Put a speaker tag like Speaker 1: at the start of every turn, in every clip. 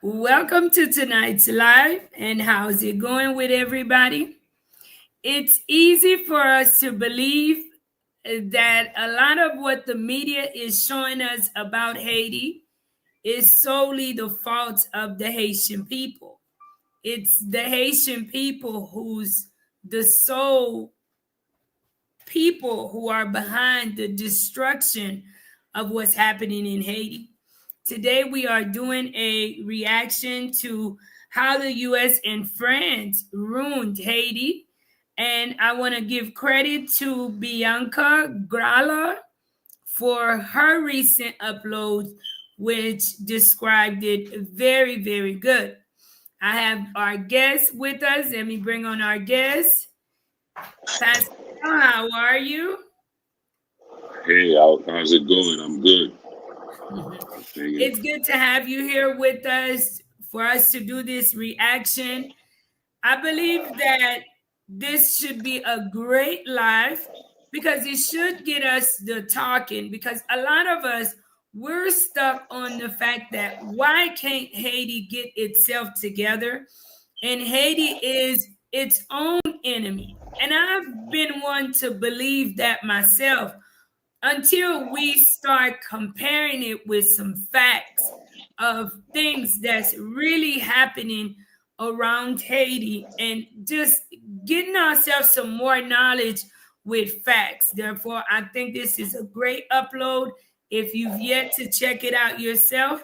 Speaker 1: Welcome to tonight's live, and how's it going with everybody? It's easy for us to believe that a lot of what the media is showing us about Haiti is solely the fault of the Haitian people. It's the Haitian people who's the sole people who are behind the destruction of what's happening in Haiti. Today, we are doing a reaction to how the US and France ruined Haiti. And I want to give credit to Bianca Grala for her recent upload, which described it very, very good. I have our guest with us. Let me bring on our guest. Pascal, how are you?
Speaker 2: Hey, how's it going? I'm good.
Speaker 1: It's good to have you here with us for us to do this reaction. I believe that this should be a great live because it should get us the talking, because a lot of us, we're stuck on the fact that why can't Haiti get itself together? And Haiti is its own enemy. And I've been one to believe that myself until we start comparing it with some facts of things that's really happening around Haiti and just getting ourselves some more knowledge with facts. Therefore, I think this is a great upload. If you've yet to check it out yourself,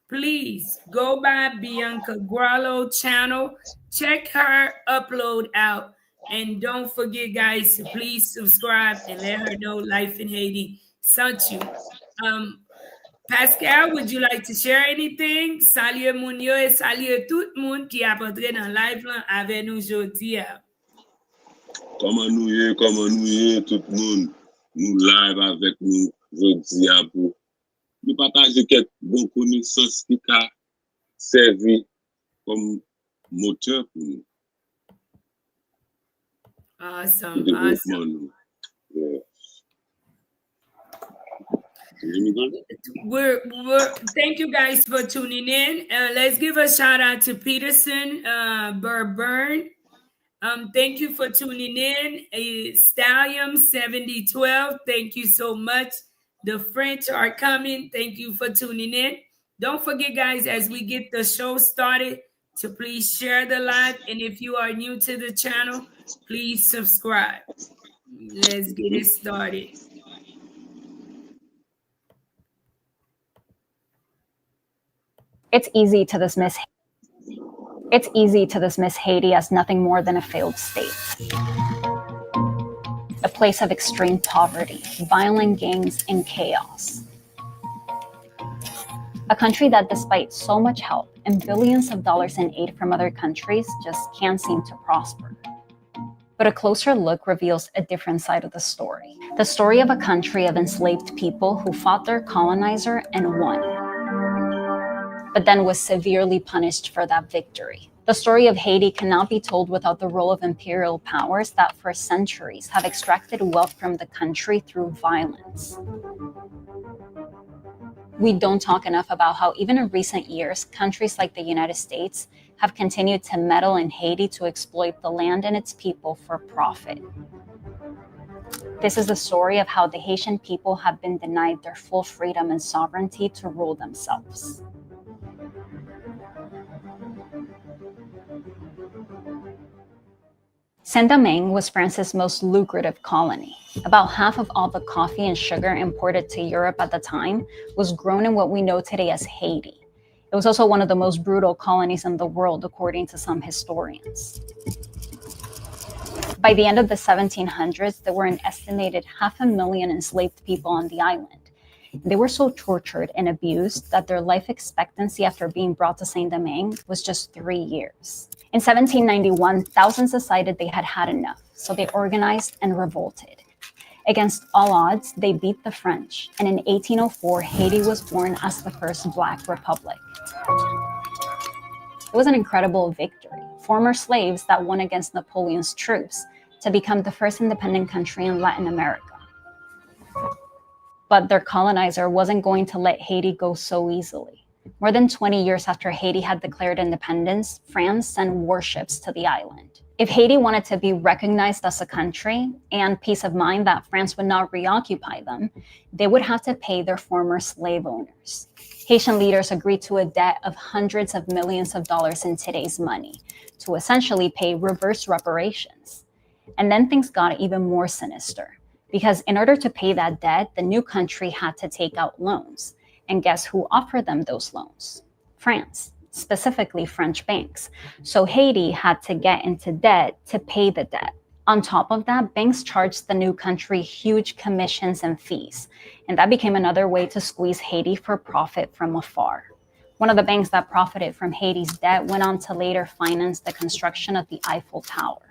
Speaker 1: please go by Bianca Grallo channel, check her upload out. And don't forget, guys, to please subscribe and let her know Life in Haiti sent you. Um, Pascal, would you like to share anything? Salut moun yo et salut tout moun qui a rentré dans live là avec nous aujourd'hui.
Speaker 2: Comment nous y, tout le monde. Nous live avec nous aujourd'hui pour nous partager quelques bonnes connaissances qui ont servi comme moteur pour nous.
Speaker 1: Awesome.
Speaker 2: Yeah.
Speaker 1: Thank you guys for tuning in. Let's give a shout out to Peterson Burburn. Thank you for tuning in. Stallion 7012. Thank you so much. The French are coming. Thank you for tuning in. Don't forget, guys, as we get the show started, to please share the live. And if you are new to the channel, please subscribe. Let's get it started.
Speaker 3: It's easy to dismiss Haiti as nothing more than a failed state. A place of extreme poverty, violent gangs, and chaos. A country that, despite so much help and billions of dollars in aid from other countries, just can't seem to prosper. But a closer look reveals a different side of the story. The story of a country of enslaved people who fought their colonizer and won, but then was severely punished for that victory. The story of Haiti cannot be told without the role of imperial powers that for centuries have extracted wealth from the country through violence. We don't talk enough about how even in recent years, countries like the United States have continued to meddle in Haiti to exploit the land and its people for profit. This is the story of how the Haitian people have been denied their full freedom and sovereignty to rule themselves. Saint-Domingue was France's most lucrative colony. About half of all the coffee and sugar imported to Europe at the time was grown in what we know today as Haiti. It was also one of the most brutal colonies in the world, according to some historians. By the end of the 1700s, there were an estimated 500,000 enslaved people on the island. They were so tortured and abused that their life expectancy after being brought to Saint-Domingue was just 3 years. In 1791, thousands decided they had had enough, so they organized and revolted. Against all odds, they beat the French, and in 1804, Haiti was born as the first Black Republic. It was an incredible victory. Former slaves that won against Napoleon's troops to become the first independent country in Latin America. but their colonizer wasn't going to let Haiti go so easily. More than 20 years after Haiti had declared independence, France sent warships to the island. If Haiti wanted to be recognized as a country and peace of mind that France would not reoccupy them, they would have to pay their former slave owners. Haitian leaders agreed to a debt of hundreds of millions of dollars in today's money to essentially pay reverse reparations. And then things got even more sinister, because in order to pay that debt, the new country had to take out loans. And guess who offered them those loans? France, specifically French banks. So Haiti had to get into debt to pay the debt. On top of that, banks charged the new country huge commissions and fees, and that became another way to squeeze Haiti for profit from afar. One of the banks that profited from Haiti's debt went on to later finance the construction of the Eiffel Tower.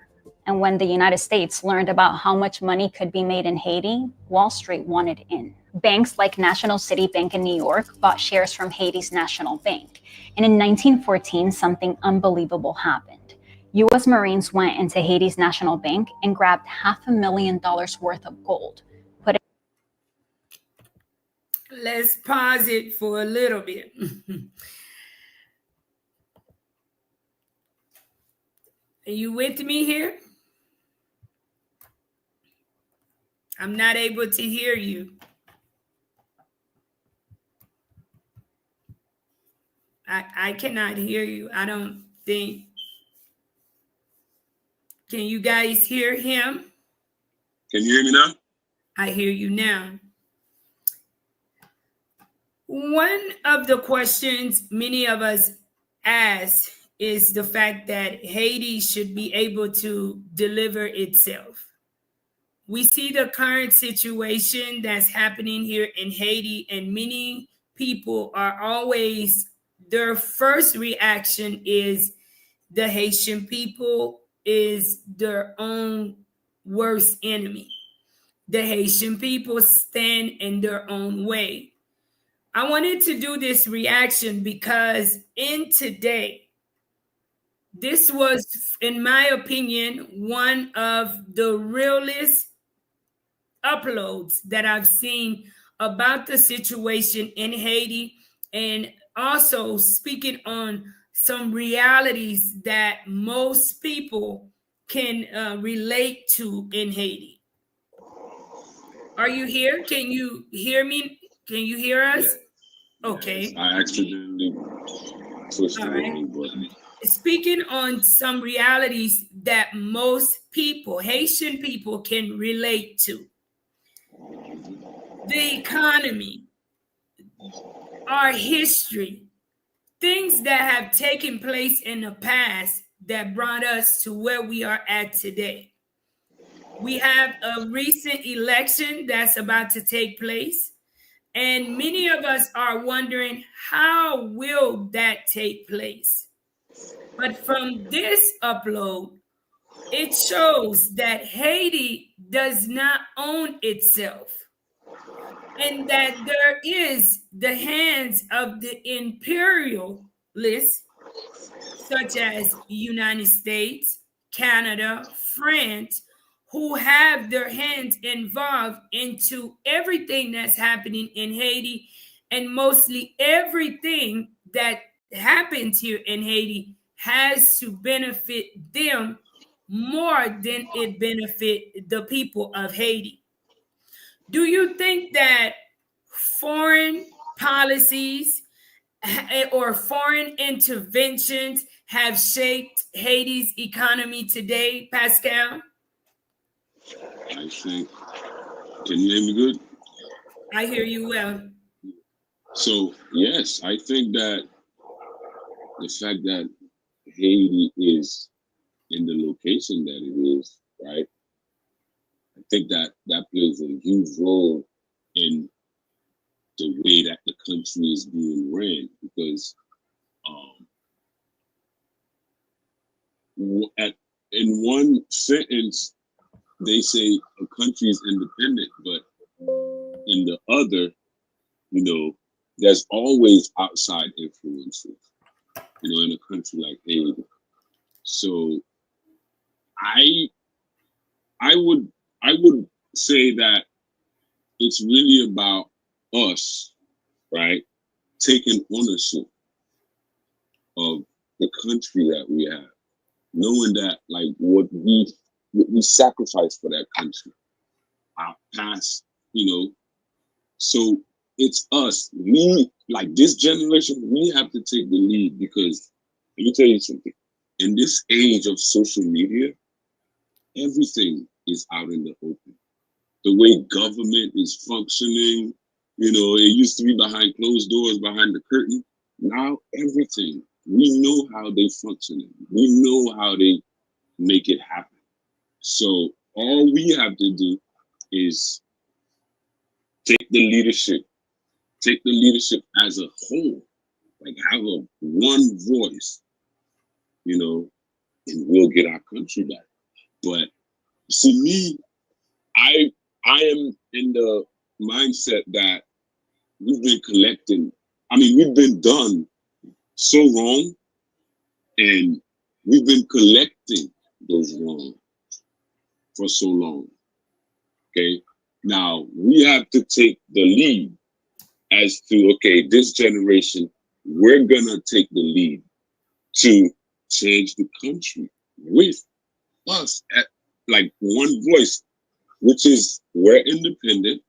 Speaker 3: And when the United States learned about how much money could be made in Haiti, Wall Street wanted in. Banks like National City Bank in New York bought shares from Haiti's National Bank. And in 1914, something unbelievable happened. U.S. Marines went into Haiti's National Bank and grabbed $500,000 worth of gold.
Speaker 1: Let's pause it for a little bit. Are you with me here? I'm not able to hear you. I cannot hear you. I don't think. Can you guys hear him?
Speaker 2: Can you hear me now?
Speaker 1: I hear you now. One of the questions many of us ask is the fact that Haiti should be able to deliver itself. We see the current situation that's happening here in Haiti, and many people are always, their first reaction is the Haitian people is their own worst enemy. The Haitian people stand in their own way. I wanted to do this reaction because in today, this was, in my opinion, one of the realest uploads that I've seen about the situation in Haiti, and also speaking on some realities that most people can relate to in Haiti. Are you here? Can you hear me? Can you hear us?
Speaker 2: Yes.
Speaker 1: Okay.
Speaker 2: Yes. I accidentally pushed the wrong button.
Speaker 1: Speaking on some realities that most people, Haitian people, can relate to. The economy, our history, things that have taken place in the past that brought us to where we are at today. We have a recent election that's about to take place, and many of us are wondering, how will that take place? But from this upload, it shows that Haiti does not own itself, and that there is the hands of the imperialists, such as United States, Canada, France, who have their hands involved into everything that's happening in Haiti, and mostly everything that happens here in Haiti has to benefit them more than it benefit the people of Haiti. Do you think that foreign policies or foreign interventions have shaped Haiti's economy today, Pascal?
Speaker 2: I think. Can you hear me good?
Speaker 1: I hear you well.
Speaker 2: So, yes, I think that the fact that Haiti is in the location that it is, right? I think that that plays a huge role in the way that the country is being ran, because in one sentence they say a country is independent, but in the other, there's always outside influences, in a country like Haiti. So I would say that it's really about us, right, taking ownership of the country that we have, knowing that like what we sacrificed for that country, our past, so it's us. We, like this generation, we have to take the lead because let me tell you something. In this age of social media, everything is out in the open. The way government is functioning, it used to be behind closed doors, behind the curtain. Now everything, we know how they function. We know how they make it happen. So all we have to do is take the leadership as a whole, like have a one voice, and we'll get our country back. But see me, I am in the mindset that we've been collecting. I mean, we've been done so wrong, and we've been collecting those wrongs for so long. Okay, now we have to take the lead as to, okay, this generation, we're gonna take the lead to change the country with us at like one voice, which is we're independent,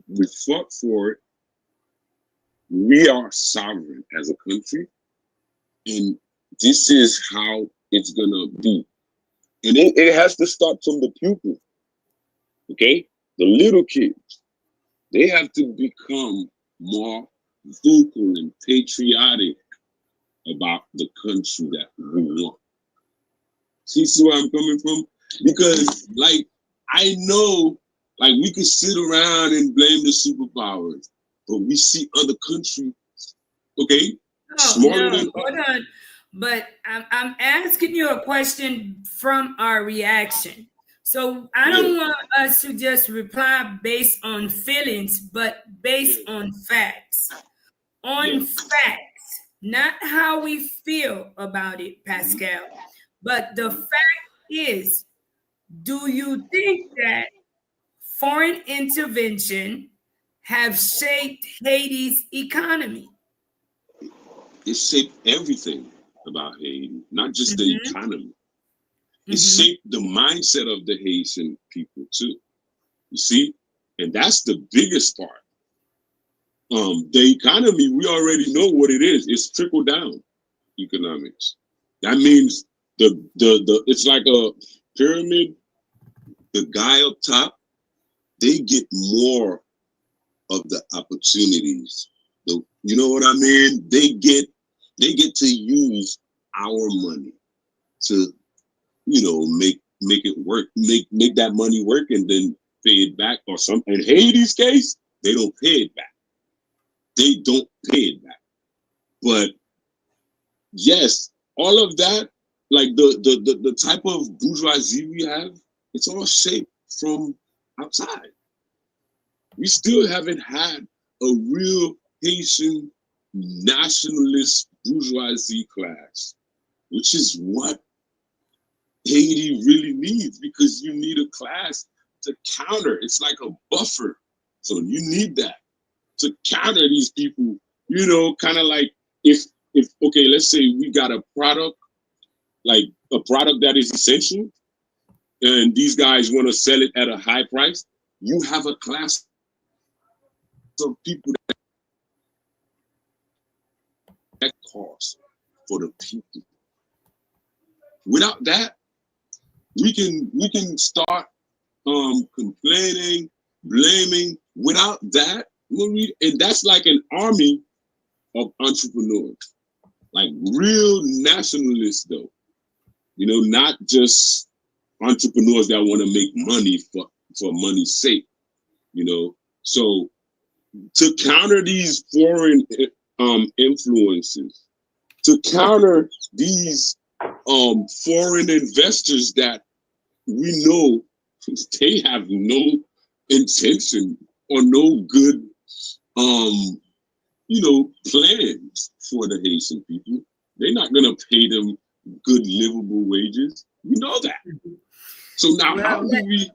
Speaker 2: we fought for it, we are sovereign as a country, and this is how it's gonna be. And it has to start from the pupil, okay? The little kids, they have to become more vocal and patriotic about the country that we want. See where I'm coming from? Because, like, I know, like, we could sit around and blame the superpowers, but we see other countries, okay, smaller than
Speaker 1: hold on. But I'm asking you a question from our reaction. So I don't want us to just reply based on feelings, but based on facts. On facts, not how we feel about it, Pascal. But the fact is, do you think that foreign intervention have shaped Haiti's economy?
Speaker 2: It shaped everything about Haiti, not just the economy. It shaped the mindset of the Haitian people too. You see? And that's the biggest part. The economy, we already know what it is. It's trickle down economics. That means the it's like a pyramid. The guy up top, they get more of the opportunities. You know what I mean? They get to use our money to, make it work, make that money work, and then pay it back or something. In Haiti's case, they don't pay it back. They don't pay it back. But yes, all of that, like the type of bourgeoisie we have, it's all shaped from outside. We still haven't had a real Haitian nationalist bourgeoisie class, which is what Haiti really needs, because you need a class to counter. It's like a buffer. So you need that to counter these people, kind of like if okay, let's say we got a product, like a product that is essential, and these guys want to sell it at a high price, you have a class of people that cost for the people. Without that, we can start complaining, blaming. Without that, and that's like an army of entrepreneurs, like real nationalists though, not just entrepreneurs that want to make money for money's sake, So to counter these foreign influences, to counter these foreign investors that we know they have no intention or no good plans for the Haitian people. They're not gonna pay them good livable wages. We know that. So now how do we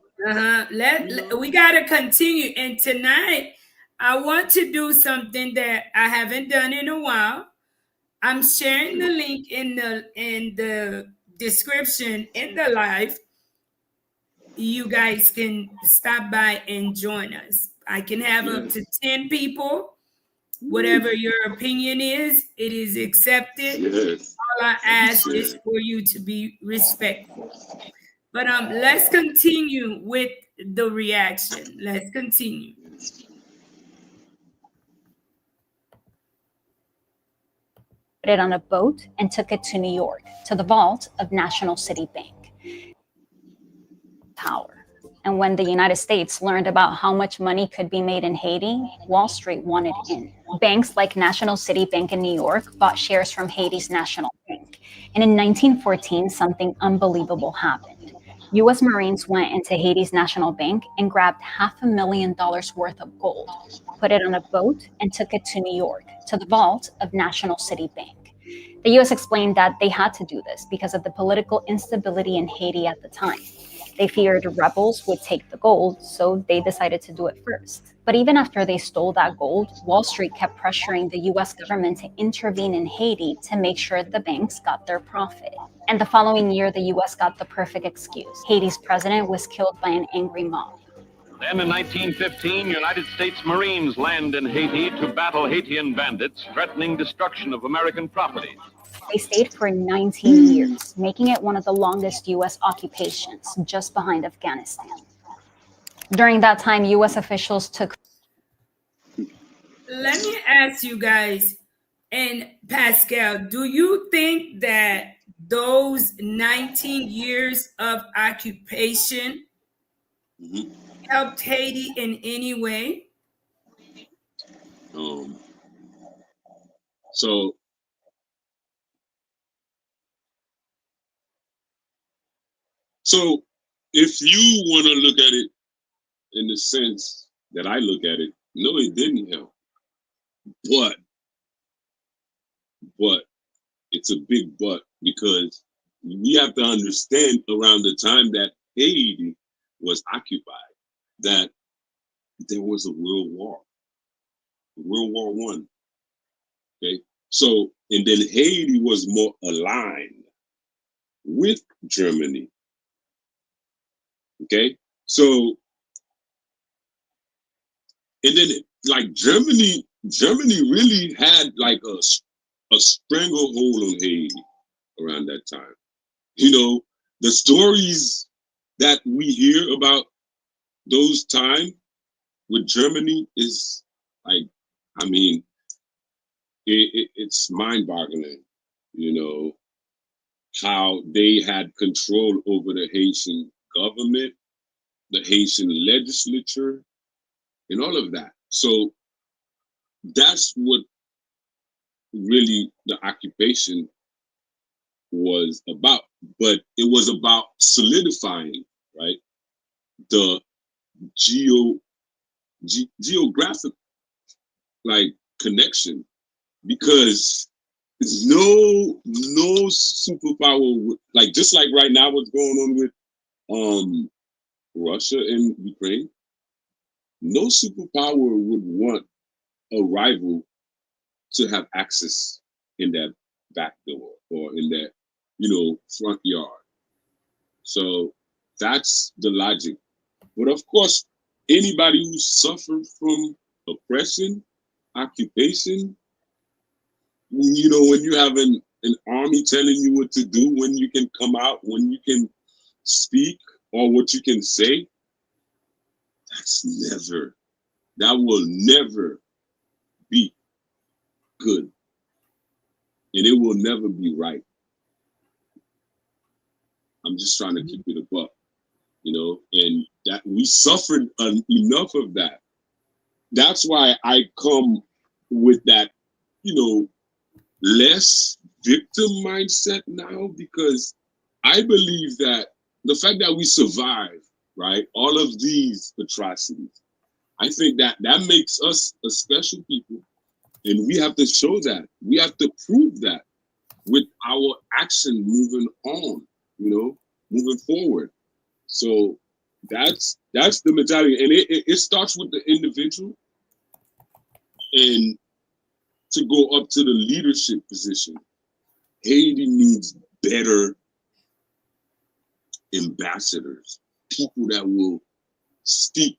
Speaker 1: we gotta continue. And tonight I want to do something that I haven't done in a while. I'm sharing the link in the description in the live. You guys can stop by and join us. I can have up to 10 people. Whatever your opinion is, it is accepted.
Speaker 2: Yes.
Speaker 1: All I ask is for you to be respectful. But let's continue with the reaction. Let's continue.
Speaker 3: Put it on a boat and took it to New York, to the vault of National City Bank. Power. And when the United States learned about how much money could be made in Haiti, Wall Street wanted in. Banks like National City Bank in New York bought shares from Haiti's National Bank. And in 1914, something unbelievable happened. U.S. Marines went into Haiti's National Bank and grabbed $500,000 worth of gold, put it on a boat, and took it to New York, to the vault of National City Bank. The U.S. explained that they had to do this because of the political instability in Haiti at the time. They feared rebels would take the gold, so they decided to do it first. But even after they stole that gold, Wall Street kept pressuring the US government to intervene in Haiti to make sure the banks got their profit. And the following year, the US got the perfect excuse. Haiti's president was killed by an angry mob.
Speaker 4: Then in 1915, United States Marines land in Haiti to battle Haitian bandits threatening destruction of American properties.
Speaker 3: They stayed for 19 years, making it one of the longest U.S. occupations, just behind Afghanistan. During that time, U.S. officials took...
Speaker 1: Let me ask you guys, and Pascal, do you think that those 19 years of occupation helped Haiti in any way?
Speaker 2: So if you want to look at it in the sense that I look at it, no, it didn't help. But it's a big but, because we have to understand around the time that Haiti was occupied, that there was a World War I. Okay, so and then Haiti was more aligned with Germany. Okay, so and then like Germany really had like a stranglehold on Haiti around that time. You know, the stories that we hear about those time with Germany is like, I mean, it's mind-boggling, you know, how they had control over the Haitian government, the Haitian legislature, and all of that. So that's what really the occupation was about. But it was about solidifying, right, the geographic like connection, because no superpower like, just like right now what's going on with Russia and Ukraine, no superpower would want a rival to have access in that back door or in that, front yard. So that's the logic. But of course, anybody who suffered from oppression, occupation, when you have an army telling you what to do, when you can come out, when you can speak, or what you can say, that will never be good. And it will never be right. I'm just trying to keep it a buck, and that we suffered enough of that. That's why I come with that, less victim mindset now, because I believe that the fact that we survived, right, all of these atrocities, I think that makes us a special people. And we have to show that. We have to prove that with our action moving on, moving forward. So that's the mentality. And it starts with the individual, And to go up to the leadership position, Haiti needs better ambassadors, people that will speak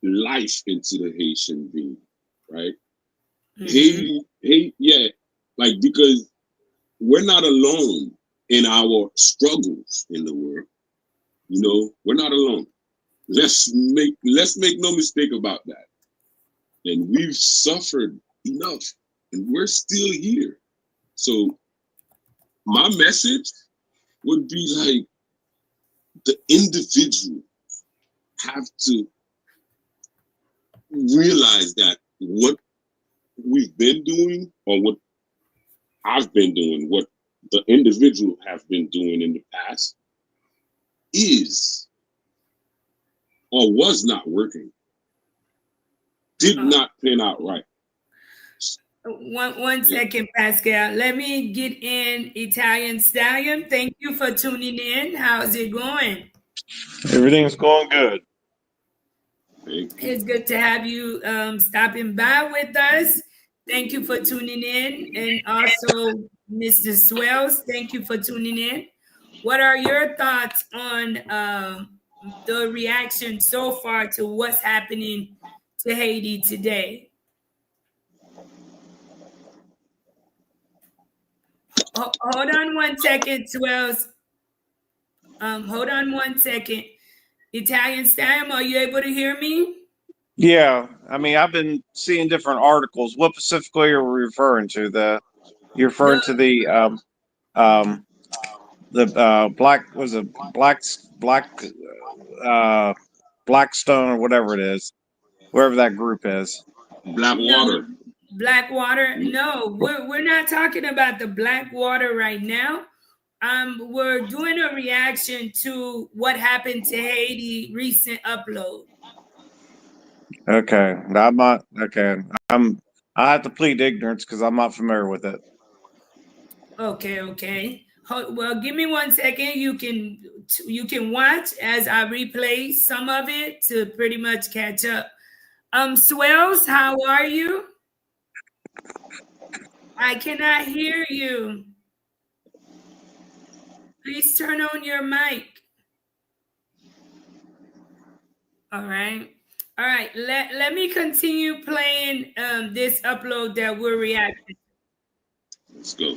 Speaker 2: life into the Haitian being, right? Haiti, yeah, like, because we're not alone in our struggles in the world. You know, we're not alone. Let's make no mistake about that. And we've suffered enough, and we're still here. So my message would be like, the individual have to realize that what we've been doing, or what I've been doing, what the individual have been doing in the past is or was not working, did not pan out right.
Speaker 1: One second, Pascal. Let me get in Italian Stallion. Thank you for tuning in. How's it going?
Speaker 5: Everything's going good.
Speaker 1: It's good to have you stopping by with us. Thank you for tuning in. And also, Mr. Swells, thank you for tuning in. What are your thoughts on the reaction so far to what's happening to Haiti today? Hold on one second, Swells. Hold on one second. Italian Stam, are you able to hear me?
Speaker 5: Yeah, I mean, I've been seeing different articles. What specifically are we referring to? You're referring to the black, was it Blackstone or whatever it is, wherever that group is.
Speaker 2: Blackwater.
Speaker 1: Blackwater? No, we're not talking about the Blackwater right now. We're doing a reaction to what happened to Haiti recent upload.
Speaker 5: Okay, I'm not okay. I have to plead ignorance because I'm not familiar with it.
Speaker 1: Okay. Well, give me 1 second. You can watch as I replay some of it to pretty much catch up. Swells, how are you? I cannot hear you. Please turn on your mic. All right. Let me continue playing this upload that we're reacting.
Speaker 2: Let's go.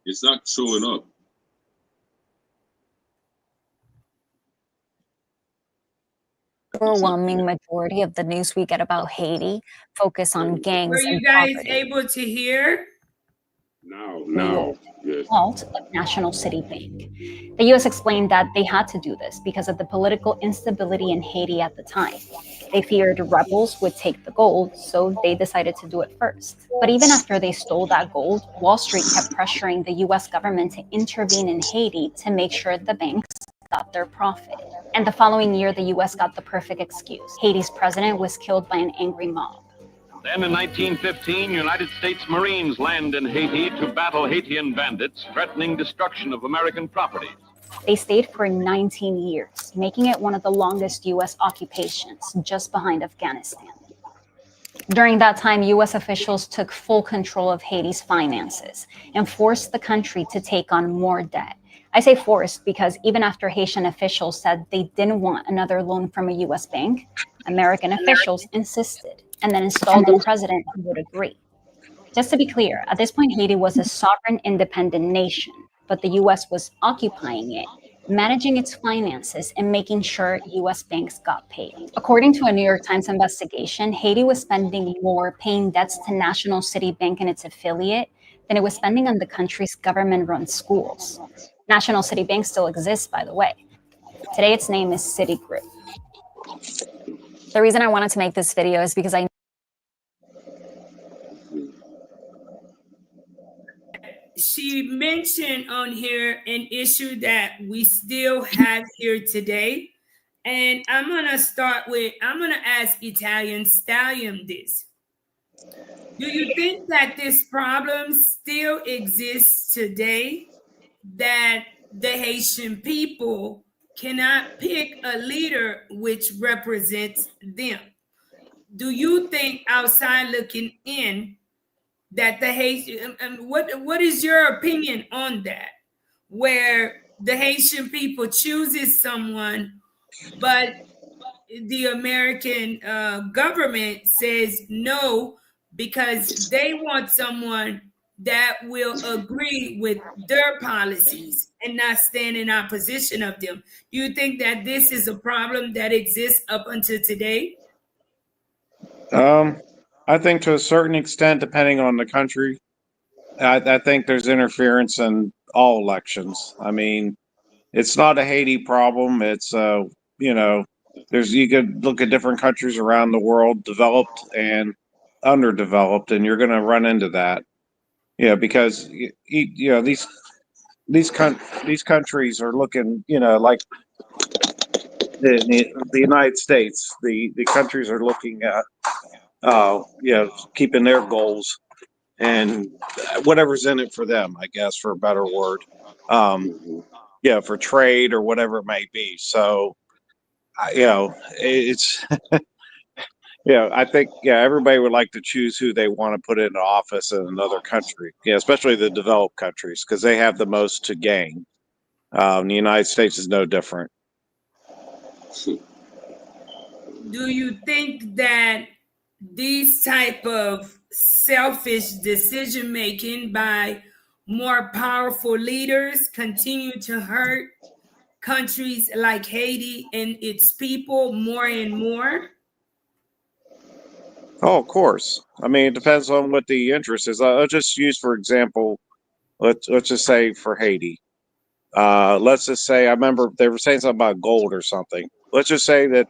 Speaker 2: It's not showing up.
Speaker 3: Overwhelming majority of the news we get about Haiti focus on gangs.
Speaker 1: Were you guys able to hear?
Speaker 2: Now, yes.
Speaker 3: Fault of National City Bank. The U.S. explained that they had to do this because of the political instability in Haiti at the time. They feared rebels would take the gold, so they decided to do it first. But even after they stole that gold, Wall Street kept pressuring the U.S. government to intervene in Haiti to make sure the banks got their profit. And the following year, the U.S. got the perfect excuse. Haiti's president was killed by an angry mob.
Speaker 4: Then in 1915, United States Marines land in Haiti to battle Haitian bandits, threatening destruction of American property.
Speaker 3: They stayed for 19 years, making it one of the longest U.S. occupations, just behind Afghanistan. During that time, U.S. officials took full control of Haiti's finances and forced the country to take on more debt. I say forced because even after Haitian officials said they didn't want another loan from a U.S. bank, American officials insisted and then installed a president who would agree. Just to be clear, at this point, Haiti was a sovereign, independent nation, but the U.S. was occupying it, managing its finances, and making sure U.S. banks got paid. According to a New York Times investigation, Haiti was spending more paying debts to National City Bank and its affiliate than it was spending on the country's government-run schools. National City Bank still exists, by the way. Today, its name is Citigroup. The reason I wanted to make this video is because
Speaker 1: she mentioned on here an issue that we still have here today. And I'm going to ask Italian Stallion this. Do you think that this problem still exists today, that the Haitian people cannot pick a leader which represents them? Do you think, outside looking in, that the Haitian, what is your opinion on that? Where the Haitian people chooses someone, but the American government says no because they want someone that will agree with their policies and not stand in opposition of them. Do you think that this is a problem that exists up until today?
Speaker 5: I think to a certain extent, depending on the country, I think there's interference in all elections. I mean, it's not a Haiti problem. It's you know, you could look at different countries around the world, developed and underdeveloped, and you're going to run into that. Yeah, because these countries are looking, like the United States. The countries are looking at keeping their goals and whatever's in it for them, I guess, for a better word. For trade or whatever it may be. So, it's, I think, everybody would like to choose who they want to put into office in another country. Yeah, especially the developed countries, because they have the most to gain. The United States is no different.
Speaker 1: Do you think that these type of selfish decision making by more powerful leaders continue to hurt countries like Haiti and its people more and more?
Speaker 5: Oh, of course. I mean, it depends on what the interest is. I'll just use, for example, let's just say for Haiti. Let's just say I remember they were saying something about gold or something. Let's just say that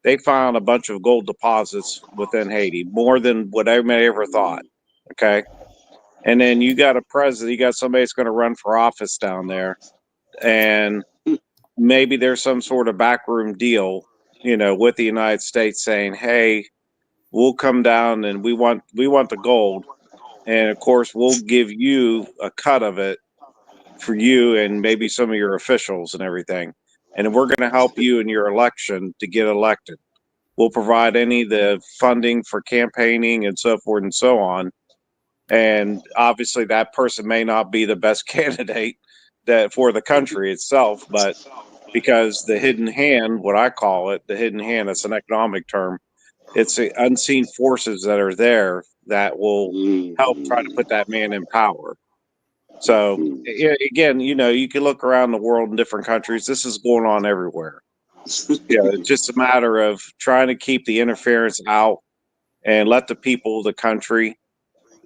Speaker 5: they found a bunch of gold deposits within Haiti, more than what anybody ever thought. Okay. And then you got a president, you got somebody that's going to run for office down there, and maybe there's some sort of backroom deal, with the United States saying, "Hey, we'll come down and we want the gold, and of course we'll give you a cut of it for you and maybe some of your officials and everything, and we're going to help you in your election to get elected. We'll provide any of the funding for campaigning and so forth and so on." And obviously that person may not be the best candidate that for the country itself, but because the hidden hand, what I call it, the hidden hand, it's an economic term, it's the unseen forces that are there that will help try to put that man in power. So again, you can look around the world in different countries. This is going on everywhere. It's just a matter of trying to keep the interference out and let the people of the country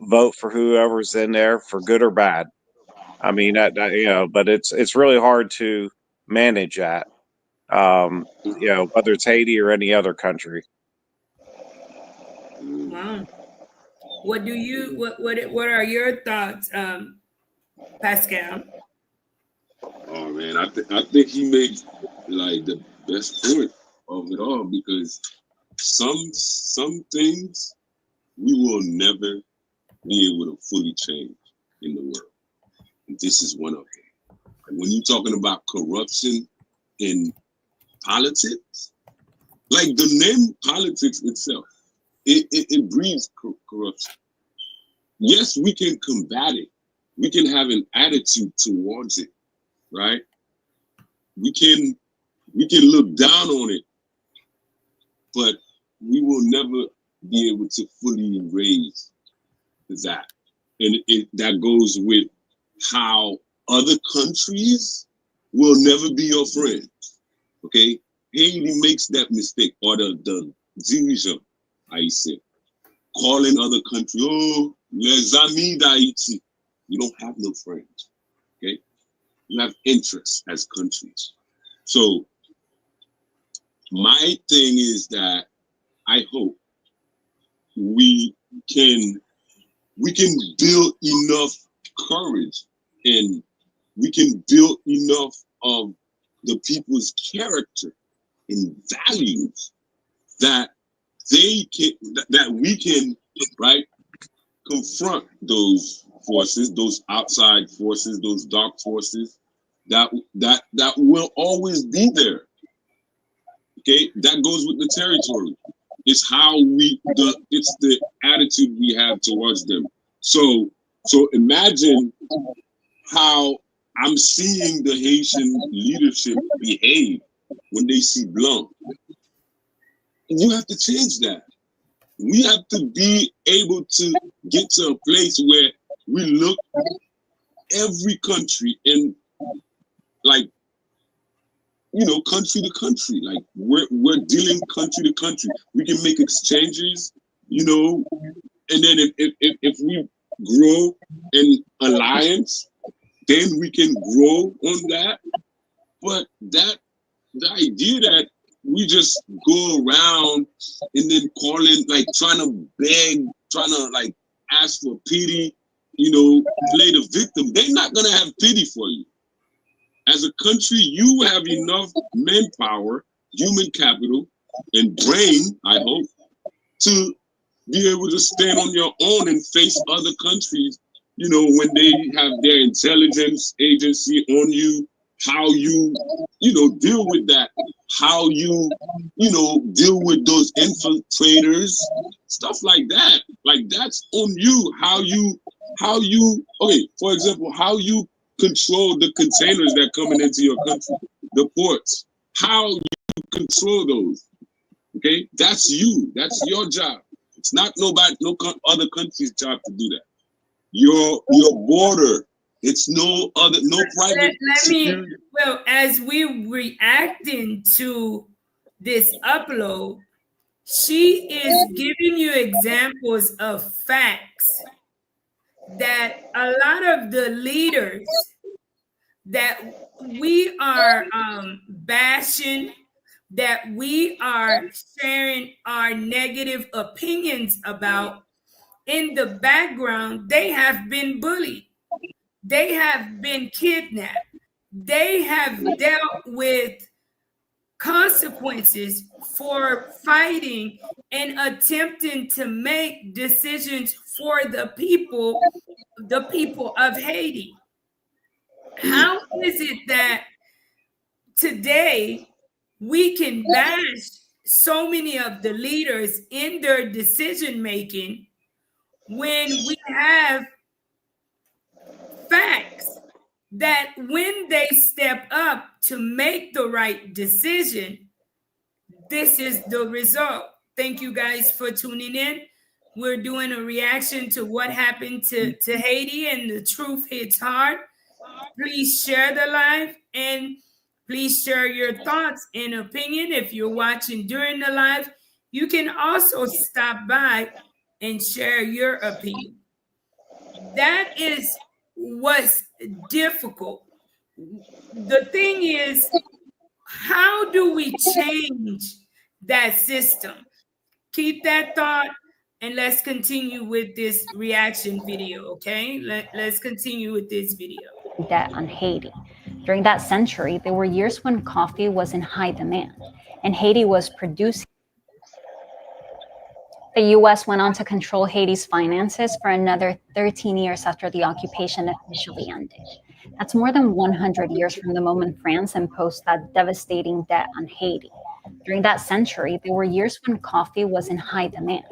Speaker 5: vote for whoever's in there, for good or bad. I mean, but it's really hard to manage that. Whether it's Haiti or any other country.
Speaker 1: Wow. What are your thoughts, Pascal?
Speaker 2: Oh man, I think he made like the best point of it all, because some things we will never be able to fully change in the world. And this is one of them. And when you're talking about corruption in politics, like the name politics itself, it breeds corruption. Yes, we can combat it. We can have an attitude towards it, right? We can look down on it, but we will never be able to fully erase that. And that goes with how other countries will never be your friend. Okay? Haiti makes that mistake, or the dirigeant, I say, calling other countries, "Oh, les amis d'Haïti." You don't have no friends. Okay? You have interests as countries. So my thing is that I hope we can build enough courage, and we can build enough of the people's character and values that we can, right, confront those forces, those outside forces, those dark forces that will always be there. Okay, that goes with the territory. It's it's the attitude we have towards them. So imagine how I'm seeing the Haitian leadership behave when they see Blanc. You have to change that. We have to be able to get to a place where we look every country and, like, country to country. Like, we're dealing country to country. We can make exchanges, and then if we grow in alliance, then we can grow on that. But the idea that we just go around and then calling, like, trying to beg, trying to, like, ask for pity, play the victim, they're not gonna have pity for you. As a country, you have enough manpower, human capital, and brain, I hope, to be able to stand on your own and face other countries, when they have their intelligence agency on you, how you, deal with that, how you, deal with those infiltrators, stuff like that. Like, that's on you. How you, okay, for example, how you control the containers that coming into your country, the ports, how you control those. Okay, that's you. That's your job. It's not no other country's job to do that. Your border. It's no private.
Speaker 1: Well, as we reacting to this upload, she is giving you examples of facts that a lot of the leaders that we are bashing, that we are sharing our negative opinions about, in the background, they have been bullied. They have been kidnapped. They have dealt with consequences for fighting and attempting to make decisions for the people of Haiti. How is it that today we can bash so many of the leaders in their decision making when we have facts that when they step up to make the right decision, this is the result? Thank you guys for tuning in. We're doing a reaction to what happened to Haiti, and the truth hits hard. Please share the live, and please share your thoughts and opinion. If you're watching during the live, you can also stop by and share your opinion. That is what's difficult. The thing is, how do we change that system? Keep that thought, and let's continue with this reaction video, okay? Let's continue with this video.
Speaker 3: Debt on Haiti. During that century, there were years when coffee was in high demand, and Haiti was producing. The U.S. went on to control Haiti's finances for another 13 years after the occupation officially ended. That's more than 100 years from the moment France imposed that devastating debt on Haiti. During that century, there were years when coffee was in high demand,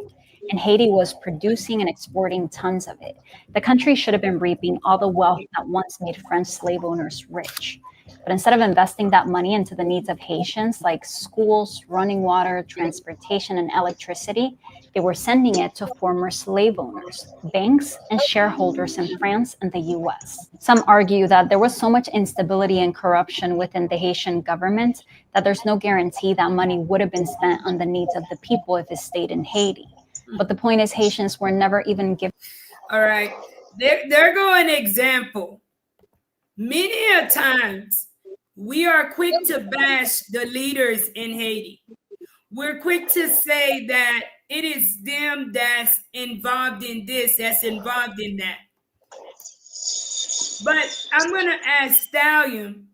Speaker 3: and Haiti was producing and exporting tons of it. The country should have been reaping all the wealth that once made French slave owners rich. But instead of investing that money into the needs of Haitians, like schools, running water, transportation, and electricity, they were sending it to former slave owners, banks, and shareholders in France and the US. Some argue that there was so much instability and corruption within the Haitian government that there's no guarantee that money would have been spent on the needs of the people if it stayed in Haiti. But the point is, Haitians were never even given.
Speaker 1: All right, there go an example. Many a times, we are quick to bash the leaders in Haiti. we're quick to say that it is them that's involved in this, that's involved in that. But I'm going to ask Stallion,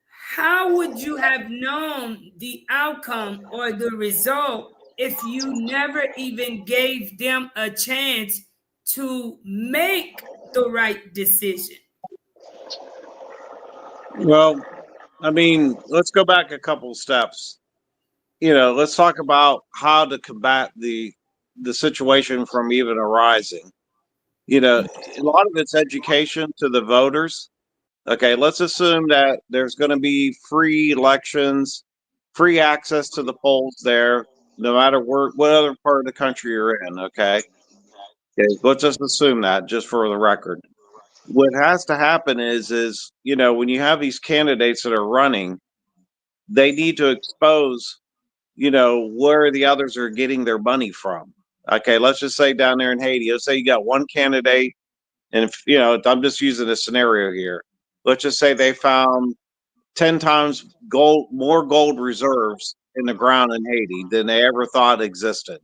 Speaker 1: how would you have known the outcome or the result if you never even gave them a chance to make the right decision?
Speaker 5: Well, I mean, let's go back a couple steps. Let's talk about how to combat the situation from even arising. A lot of it's education to the voters. Okay, let's assume that there's going to be free elections, free access to the polls there, no matter what other part of the country you're in. Okay, let's just assume that, just for the record. What has to happen is when you have these candidates that are running, they need to expose where the others are getting their money from. Okay, let's just say down there in Haiti, let's say you got one candidate, and if I'm just using a scenario here. Let's just say they found 10 times more gold reserves in the ground in Haiti than they ever thought existed.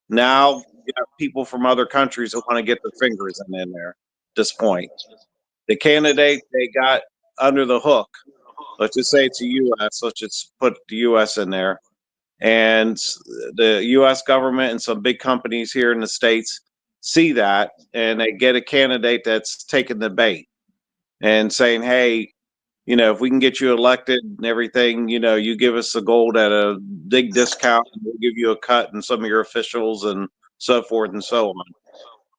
Speaker 5: Now you have people from other countries that want to get their fingers in there at this point. The candidate they got under the hook, let's just say it's the U.S., let's just put the U.S. in there, and the U.S. government and some big companies here in the States see that, and they get a candidate that's taking the bait and saying, hey, if we can get you elected and everything, you give us the gold at a big discount, and we'll give you a cut in some of your officials and so forth and so on.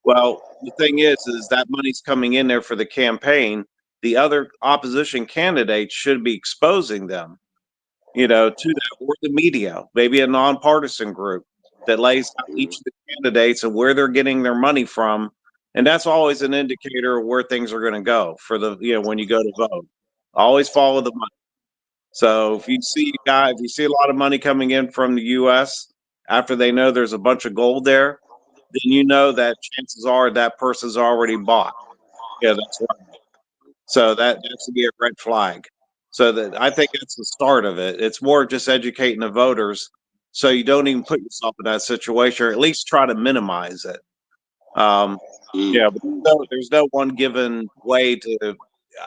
Speaker 5: Well, the thing is that money's coming in there for the campaign. The other opposition candidates should be exposing them, to that, or the media, maybe a nonpartisan group that lays out each of the candidates and where they're getting their money from. And that's always an indicator of where things are going to go for when you go to vote. Always follow the money. So if you see a lot of money coming in from the U.S. after they know there's a bunch of gold there, then you know that chances are that person's already bought. Yeah, that's right. So that should be a red flag. So that, I think that's the start of it. It's more just educating the voters so you don't even put yourself in that situation, or at least try to minimize it. Yeah, but there's no one given way to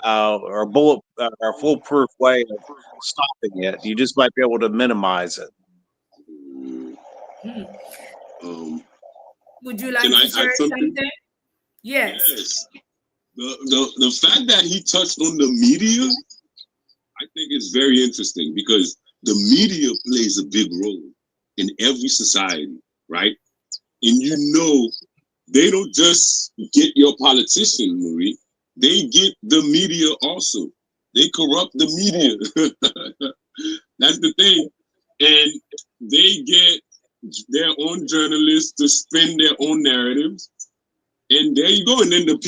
Speaker 5: or foolproof way of stopping it. You just might be able to minimize it.
Speaker 1: Would you like to share something?
Speaker 2: Yes. The fact that he touched on the media, I think is very interesting, because the media plays a big role in every society, right? And they don't just get your politician, Marie. They get the media also. They corrupt the media. That's the thing. And they get their own journalists to spin their own narratives. And there you go. And then the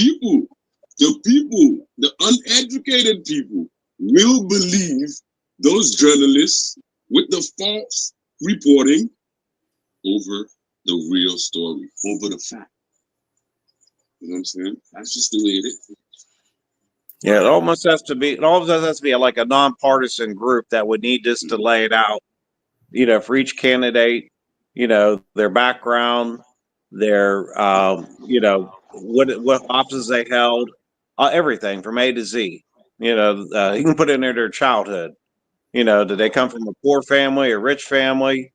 Speaker 2: uneducated people will believe those journalists with the false reporting over the real story, over the fact. You know what I'm saying? That's just the way it is.
Speaker 5: Yeah, it almost has to be like a nonpartisan group that would need just to lay it out, for each candidate, their background, their, what offices they held, everything from A to Z. You can put in there their childhood. Did they come from a poor family, a rich family?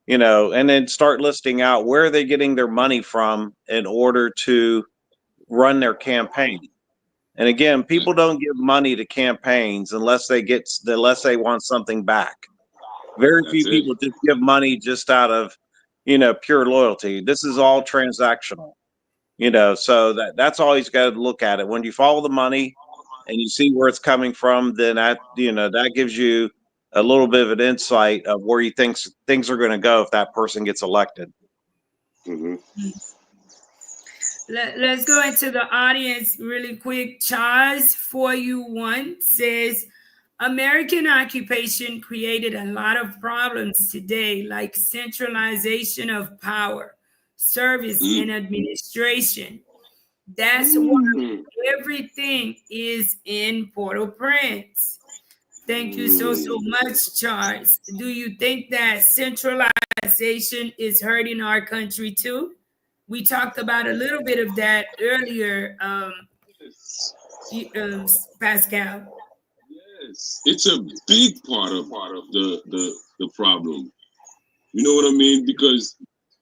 Speaker 5: And then start listing out where are they getting their money from in order to run their campaign. And again, people don't give money to campaigns unless they want something back. Very few people just give money just out of, pure loyalty. This is all transactional, so that's all he's got to look at it. When you follow the money and you see where it's coming from, then that gives you a little bit of an insight of where he thinks things are going to go if that person gets elected.
Speaker 2: Mm-hmm.
Speaker 1: Let's go into the audience really quick. Charles 4U1 says, American occupation created a lot of problems today, like centralization of power, service, and administration. That's why everything is in Port-au-Prince. Thank you so much, Charles. Do you think that centralization is hurting our country too? We talked about a little bit of that earlier, Pascal.
Speaker 2: Yes, it's a big part of the problem. You know what I mean? Because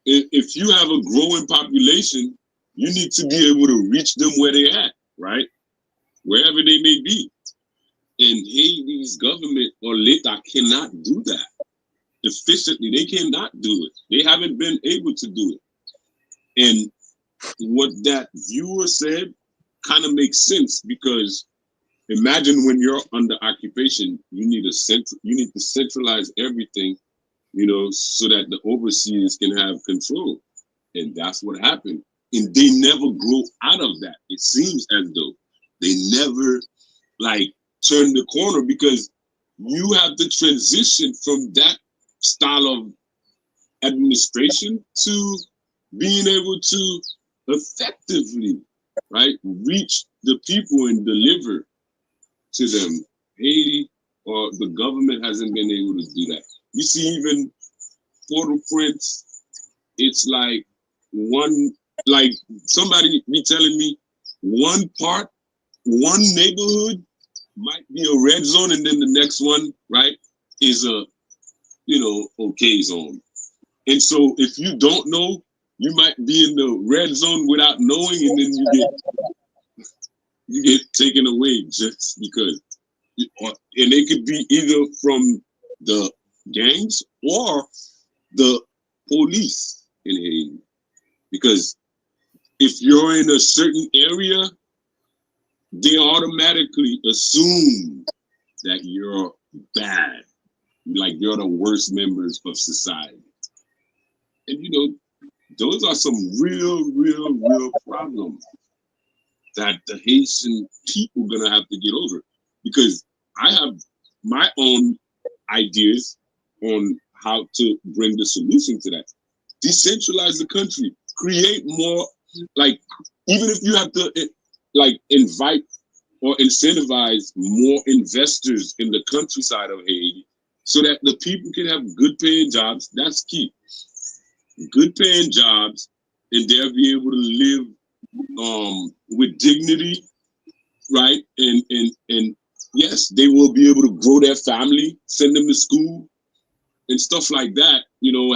Speaker 2: if you have a growing population, you need to be able to reach them where they're at, right? Wherever they may be. And Haiti's government or LETA cannot do that efficiently. They cannot do it. They haven't been able to do it. And what that viewer said kind of makes sense, because imagine when you're under occupation, you need to centralize everything, so that the overseers can have control. And that's what happened. And they never grow out of that. It seems as though they never turn the corner, because you have to transition from that style of administration to being able to effectively, right, reach the people and deliver to them. Haiti or the government hasn't been able to do that. You see, even Port-au-Prince, it's somebody be telling me one neighborhood might be a red zone, and then the next one, right, is a okay zone. And so if you don't know, you might be in the red zone without knowing, and then you get taken away just because. And it could be either from the gangs or the police in Haiti. Because if you're in a certain area, they automatically assume that you're bad, like you're the worst members of society. And those are some real problems that the Haitian people gonna have to get over. Because I have my own ideas on how to bring the solution to that. Decentralize the country, create more, even if you have to invite or incentivize more investors in the countryside of Haiti, so that the people can have good paying jobs. That's key. Good paying jobs, and they'll be able to live with dignity, right? And yes, they will be able to grow their family, send them to school and stuff like that,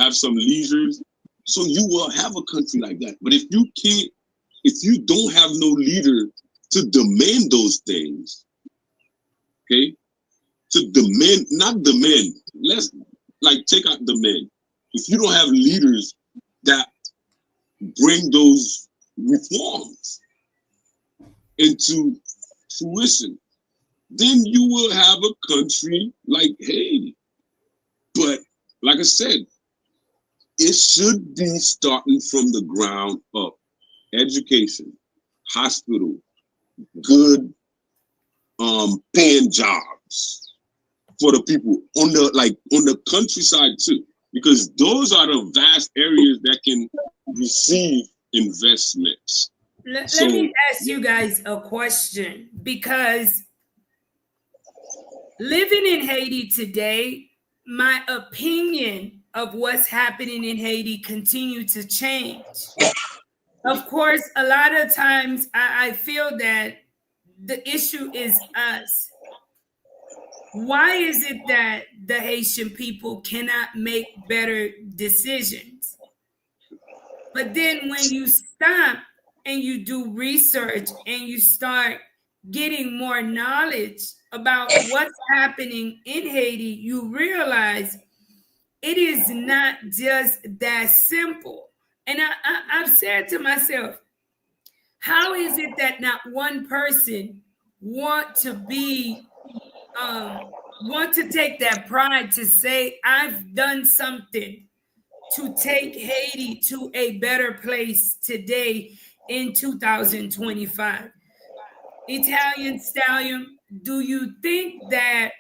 Speaker 2: have some leisures. So you will have a country like that. But if you don't have no leader to demand those things, okay? Not demand, let's take out demand. If you don't have leaders that bring those reforms into fruition, then you will have a country like Haiti. But like I said, it should be starting from the ground up. Education, hospital, good paying jobs for the people on the countryside too, because those are the vast areas that can receive investments.
Speaker 1: Let me ask you guys a question, because living in Haiti today, my opinion of what's happening in Haiti continue to change. Of course, a lot of times I feel that the issue is us. Why is it that the Haitian people cannot make better decisions? But then when you stop and you do research and you start getting more knowledge about what's happening in Haiti, you realize it is not just that simple. And I've said to myself, how is it that not one person want to take that pride to say, I've done something to take Haiti to a better place today in 2025? Italian Stallion, do you think that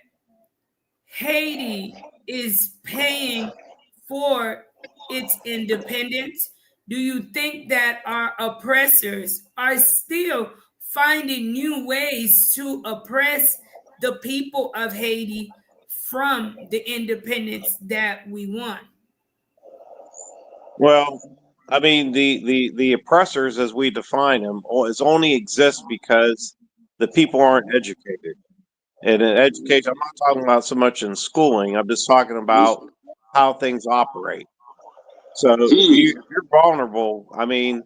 Speaker 1: Haiti is paying for its independence? Do you think that our oppressors are still finding new ways to oppress the people of Haiti from the independence that we want?
Speaker 5: Well, I mean, the oppressors, as we define them, is only exist because the people aren't educated. And in education, I'm not talking about so much in schooling. I'm just talking about how things operate. So if you're vulnerable, I mean,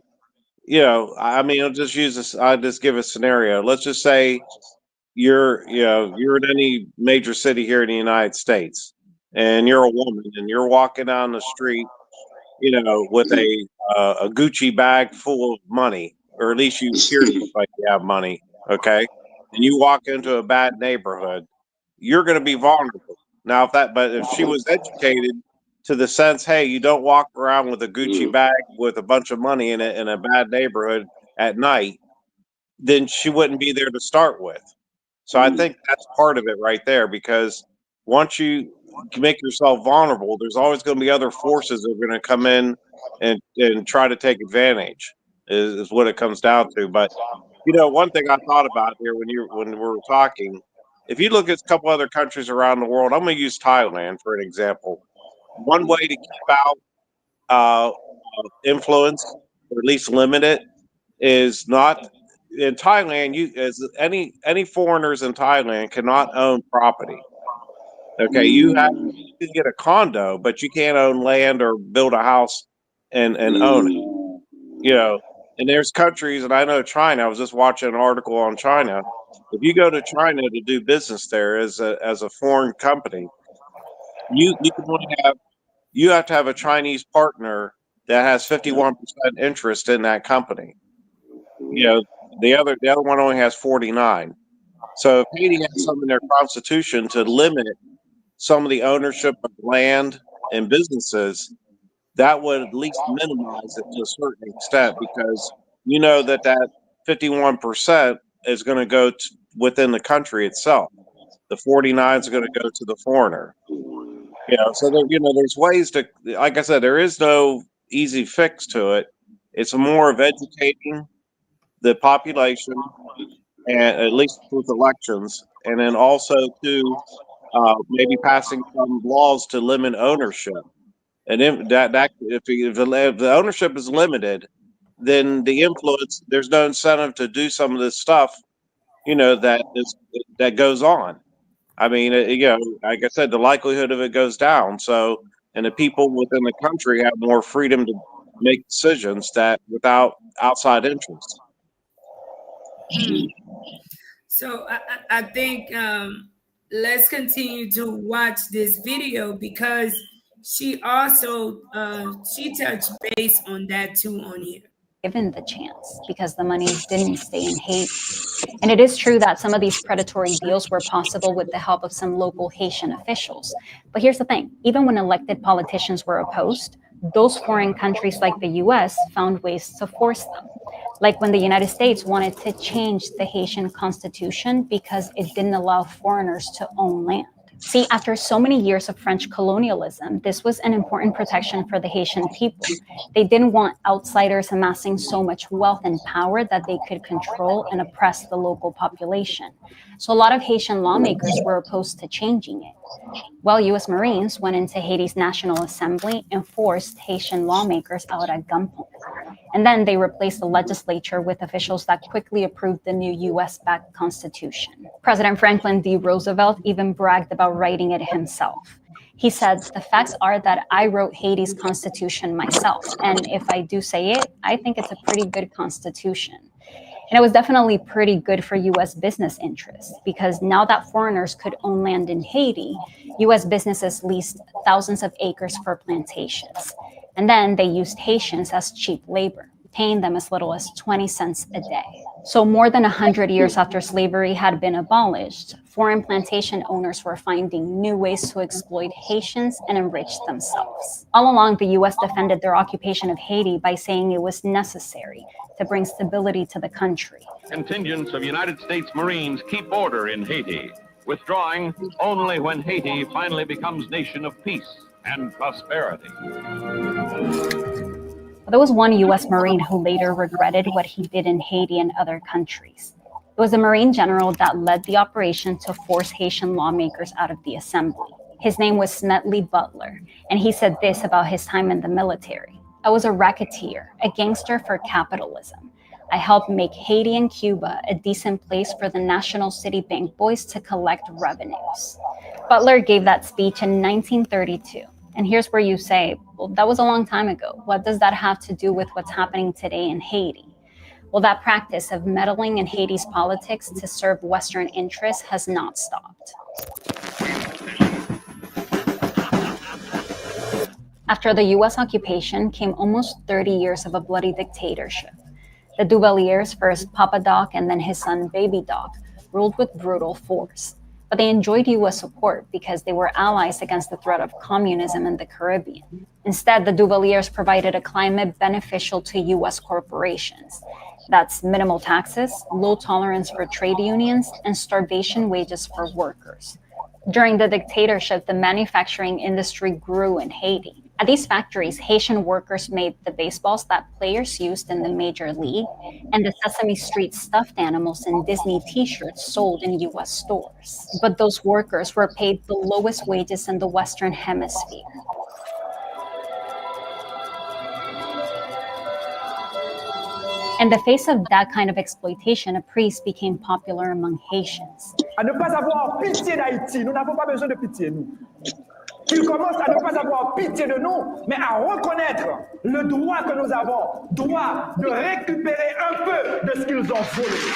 Speaker 5: I'll just use this. I'll just give a scenario. Let's just say you're in any major city here in the United States, and you're a woman, and you're walking down the street, with a Gucci bag full of money, or at least you appear to look like you have money. Okay, and you walk into a bad neighborhood, you're going to be vulnerable. Now, if she was educated to the sense, hey, you don't walk around with a Gucci bag with a bunch of money in it in a bad neighborhood at night, then she wouldn't be there to start with. So I think that's part of it right there, because once you make yourself vulnerable, there's always going to be other forces that are going to come in and try to take advantage. Is what it comes down to. But one thing I thought about here when we were talking, if you look at a couple other countries around the world, I'm going to use Thailand for an example. One way to keep out influence, or at least limit it, is not in Thailand. You as any foreigners in Thailand cannot own property. Okay, you can get a condo, but you can't own land or build a house and own it. And there's countries, and I know China. I was just watching an article on China. If you go to China to do business there as a foreign company, you can only have to have a Chinese partner that has 51% interest in that company. The other one only has 49. So if Haiti has some in their constitution to limit some of the ownership of land and businesses, that would at least minimize it to a certain extent, because that 51% is going to go within the country itself. The 49 is going to go to the foreigner. So there's ways to, like I said, there is no easy fix to it. It's more of educating the population, and at least with elections, and then also to maybe passing some laws to limit ownership. And if the ownership is limited, then the influence, there's no incentive to do some of this stuff, that goes on. I mean, like I said, the likelihood of it goes down. So, and the people within the country have more freedom to make decisions that without outside interest.
Speaker 1: So I think let's continue to watch this video, because she also she touched base on that too on here.
Speaker 3: Given the chance, because the money didn't stay in Haiti. And it is true that some of these predatory deals were possible with the help of some local Haitian officials. But here's the thing, even when elected politicians were opposed, those foreign countries like the US found ways to force them. Like when the United States wanted to change the Haitian constitution because it didn't allow foreigners to own land. See, after so many years of French colonialism, this was an important protection for the Haitian people. They didn't want outsiders amassing so much wealth and power that they could control and oppress the local population. So a lot of Haitian lawmakers were opposed to changing it. Well, U.S. Marines went into Haiti's National Assembly and forced Haitian lawmakers out at gunpoint. And then they replaced the legislature with officials that quickly approved the new U.S.-backed constitution. President Franklin D. Roosevelt even bragged about writing it himself. He said, "The facts are that I wrote Haiti's constitution myself. And if I do say it, I think it's a pretty good constitution." And it was definitely pretty good for U.S. business interests, because now that foreigners could own land in Haiti, U.S. businesses leased thousands of acres for plantations. And then they used Haitians as cheap labor, paying them as little as 20 cents a day. So more than 100 years after slavery had been abolished, foreign plantation owners were finding new ways to exploit Haitians and enrich themselves. All along, the U.S. defended their occupation of Haiti by saying it was necessary to bring stability to the country.
Speaker 4: Contingents of United States Marines keep order in Haiti, withdrawing only when Haiti finally becomes nation of peace and prosperity.
Speaker 3: There was one U.S. Marine who later regretted what he did in Haiti and other countries. It was a Marine general that led the operation to force Haitian lawmakers out of the assembly. His name was Smedley Butler, and he said this about his time in the military. I was a racketeer, a gangster for capitalism. I helped make Haiti and Cuba a decent place for the National City Bank boys to collect revenues. Butler gave that speech in 1932. And here's where you say, well, that was a long time ago. What does that have to do with what's happening today in Haiti? Well, that practice of meddling in Haiti's politics to serve Western interests has not stopped. After the US occupation came almost 30 years of a bloody dictatorship. The Duvaliers, first Papa Doc and then his son Baby Doc, ruled with brutal force. But they enjoyed US support because they were allies against the threat of communism in the Caribbean. Instead, the Duvaliers provided a climate beneficial to US corporations. That's minimal taxes, low tolerance for trade unions, and starvation wages for workers. During the dictatorship, the manufacturing industry grew in Haiti. At these factories, Haitian workers made the baseballs that players used in the Major League and the Sesame Street stuffed animals and Disney t-shirts sold in US stores. But those workers were paid the lowest wages in the Western Hemisphere. In the face of that kind of exploitation, a priest became popular among Haitians.
Speaker 6: À ne pas avoir pitié d'Haïti, nous n'avons pas besoin de pitié, nous. Qu'ils commencent à ne pas avoir pitié de nous, mais à reconnaître le droit que nous avons, droit de récupérer un peu de ce qu'ils ont volé.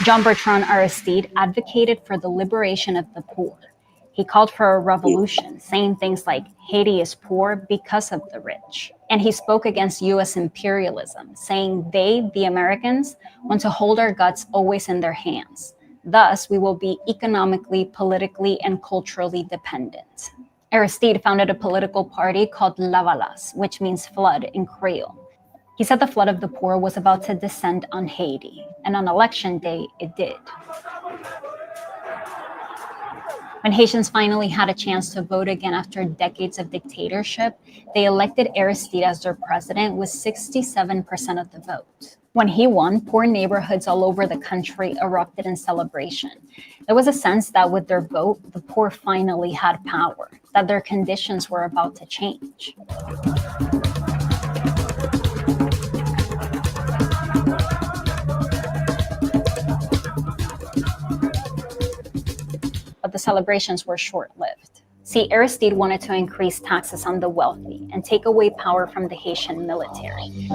Speaker 3: John Bertrand Aristide advocated for the liberation of the poor. He called for a revolution, saying things like, Haiti is poor because of the rich. And he spoke against US imperialism, saying they, the Americans, want to hold our guts always in their hands. Thus, we will be economically, politically, and culturally dependent. Aristide founded a political party called Lavalas, which means flood in Creole. He said the flood of the poor was about to descend on Haiti, and on election day, it did. When Haitians finally had a chance to vote again after decades of dictatorship, they elected Aristide as their president with 67% of the vote. When he won, poor neighborhoods all over the country erupted in celebration. There was a sense that with their vote, the poor finally had power, that their conditions were about to change. But the celebrations were short-lived. See, Aristide wanted to increase taxes on the wealthy and take away power from the Haitian military.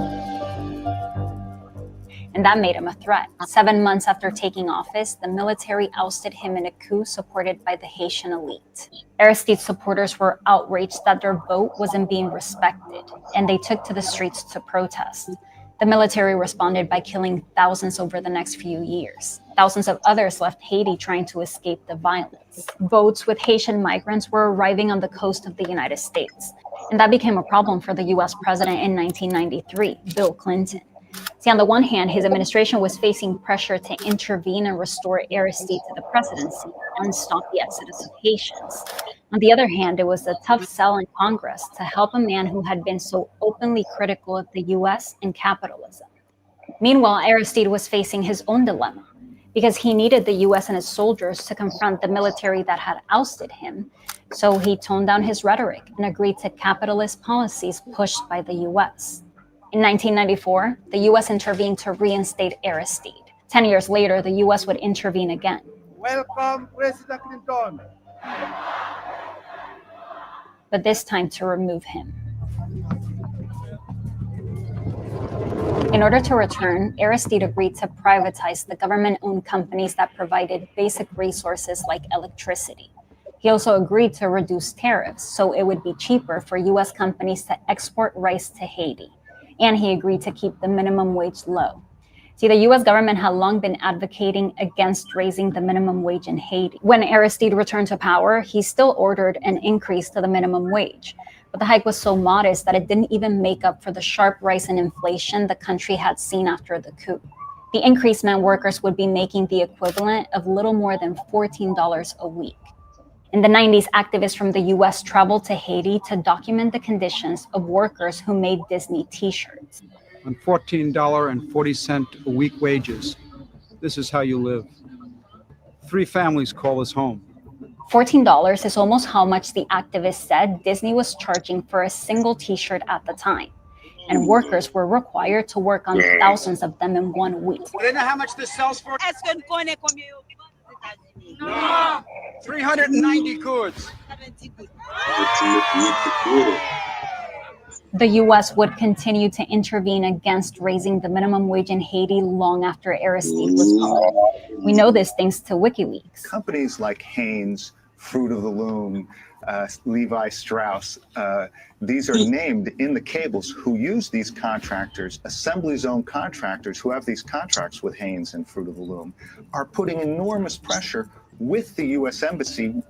Speaker 3: And that made him a threat. 7 months after taking office, the military ousted him in a coup supported by the Haitian elite. Aristide's supporters were outraged that their vote wasn't being respected, and they took to the streets to protest. The military responded by killing thousands over the next few years. Thousands of others left Haiti trying to escape the violence. Boats with Haitian migrants were arriving on the coast of the United States, and that became a problem for the US president in 1993, Bill Clinton. See, on the one hand, his administration was facing pressure to intervene and restore Aristide to the presidency and stop the exodus of Haitians. On the other hand, it was a tough sell in Congress to help a man who had been so openly critical of the US and capitalism. Meanwhile, Aristide was facing his own dilemma because he needed the US and its soldiers to confront the military that had ousted him. So he toned down his rhetoric and agreed to capitalist policies pushed by the US. In 1994, the US intervened to reinstate Aristide. 10 years later, the US would intervene again.
Speaker 6: Welcome, President Clinton.
Speaker 3: But this time to remove him. In order to return, Aristide agreed to privatize the government-owned companies that provided basic resources like electricity. He also agreed to reduce tariffs so it would be cheaper for US companies to export rice to Haiti. And he agreed to keep the minimum wage low. See, the US government had long been advocating against raising the minimum wage in Haiti. When Aristide returned to power, he still ordered an increase to the minimum wage. But the hike was so modest that it didn't even make up for the sharp rise in inflation the country had seen after the coup. The increase meant workers would be making the equivalent of little more than $14 a week. In the 90s, activists from the US traveled to Haiti to document the conditions of workers who made Disney t-shirts.
Speaker 7: On $14.40 a week wages, this is how you live. 3 families call this home.
Speaker 3: $14 is almost how much the activist said Disney was charging for a single t-shirt at the time. And workers were required to work on thousands of them in 1 week.
Speaker 8: Do they know how much this sells for? No. 390 goods.
Speaker 3: The US would continue to intervene against raising the minimum wage in Haiti long after Aristide was gone. We know this thanks to WikiLeaks.
Speaker 9: Companies like Hanes, Fruit of the Loom, Levi Strauss, these are named in the cables who use these contractors. Assembly zone contractors who have these contracts with Hanes and Fruit of the Loom are putting enormous pressure with the US Embassy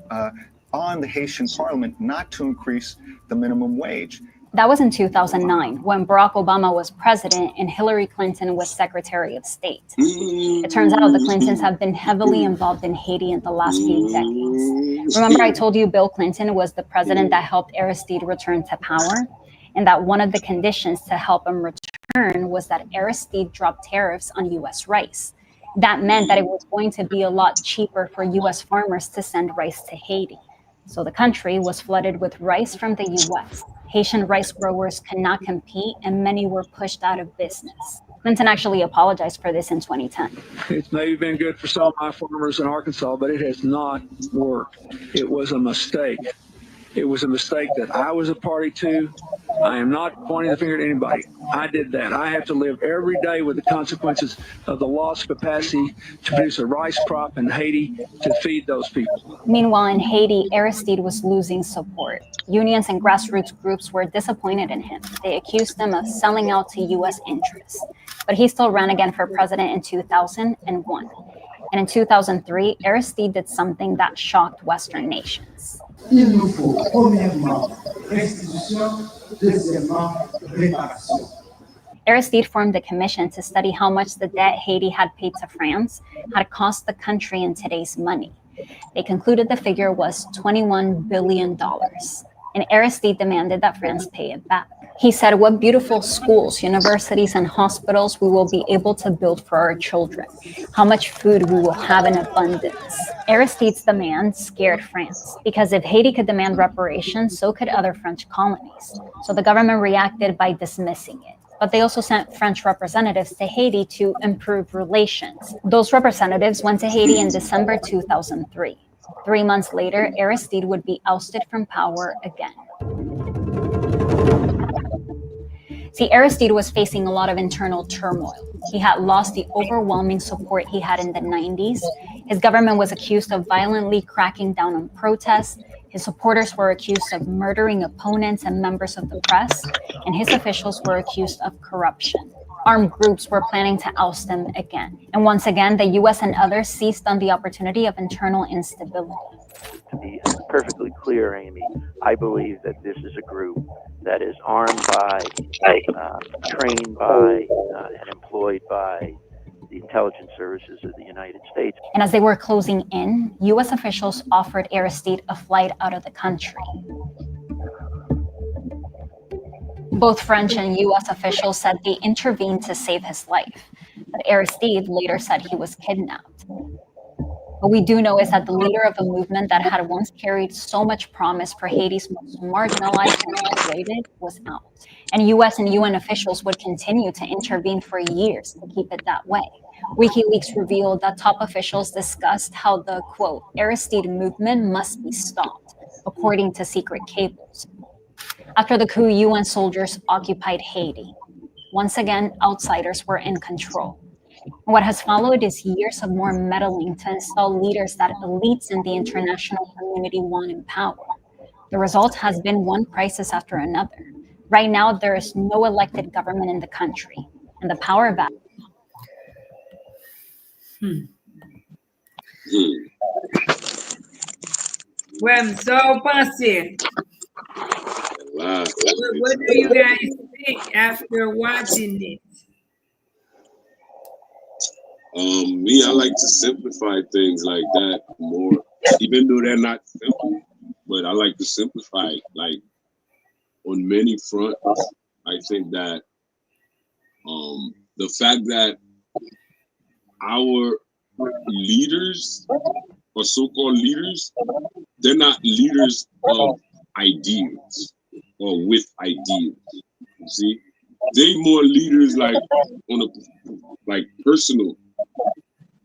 Speaker 9: on the Haitian Parliament not to increase the minimum wage.
Speaker 3: That was in 2009, when Barack Obama was president and Hillary Clinton was Secretary of State. It turns out the Clintons have been heavily involved in Haiti in the last few decades. Remember I told you Bill Clinton was the president that helped Aristide return to power? And that one of the conditions to help him return was that Aristide dropped tariffs on US rice. That meant that it was going to be a lot cheaper for US farmers to send rice to Haiti. So the country was flooded with rice from the US. Haitian rice growers could not compete, and many were pushed out of business. Clinton actually apologized for this in 2010.
Speaker 10: It's maybe been good for some of my farmers in Arkansas, but it has not worked. It was a mistake. It was a mistake that I was a party to. I am not pointing the finger at anybody. I did that. I have to live every day with the consequences of the lost capacity to produce a rice crop in Haiti to feed those people.
Speaker 3: Meanwhile, in Haiti, Aristide was losing support. Unions and grassroots groups were disappointed in him. They accused him of selling out to U.S. interests. But he still ran again for president in 2001. And in 2003, Aristide did something that shocked Western nations.
Speaker 11: Il nous faut, premièrement, restitution, deuxièmement, réparation.
Speaker 3: Aristide formed a commission to study how much the debt Haiti had paid to France had cost the country in today's money. They concluded the figure was $21 billion, and Aristide demanded that France pay it back. He said, "What beautiful schools, universities, and hospitals we will be able to build for our children. How much food we will have in abundance." Aristide's demand scared France, because if Haiti could demand reparations, so could other French colonies. So the government reacted by dismissing it. But they also sent French representatives to Haiti to improve relations. Those representatives went to Haiti in December 2003. 3 months later, Aristide would be ousted from power again. See, Aristide was facing a lot of internal turmoil. He had lost the overwhelming support he had in the 90s. His government was accused of violently cracking down on protests. His supporters were accused of murdering opponents and members of the press, and his officials were accused of corruption. Armed groups were planning to oust him again. And once again, the US and others seized on the opportunity of internal instability.
Speaker 12: To be perfectly clear, Amy, I believe that this is a group that is armed by, trained by, and employed by the intelligence services of the United States.
Speaker 3: And as they were closing in, US officials offered Aristide a flight out of the country. Both French and US officials said they intervened to save his life, but Aristide later said he was kidnapped. What we do know is that the leader of a movement that had once carried so much promise for Haiti's most marginalized and isolated was out. And US and UN officials would continue to intervene for years to keep it that way. WikiLeaks revealed that top officials discussed how the, quote, Aristide movement must be stopped, according to secret cables. After the coup, UN soldiers occupied Haiti. Once again, outsiders were in control. What has followed is years of more meddling to install leaders that elites in the international community want in power. The result has been one crisis after another. Right now, there is no elected government in the country, and the power battle.
Speaker 1: Well, so pensez. What do you guys think after watching it?
Speaker 2: Me, I like to simplify things like that more, even though they're not simple, but I like to simplify it, like on many fronts. I think that the fact that our leaders or so-called leaders, they're not leaders of ideals or with ideals. You see, they more leaders like on a like personal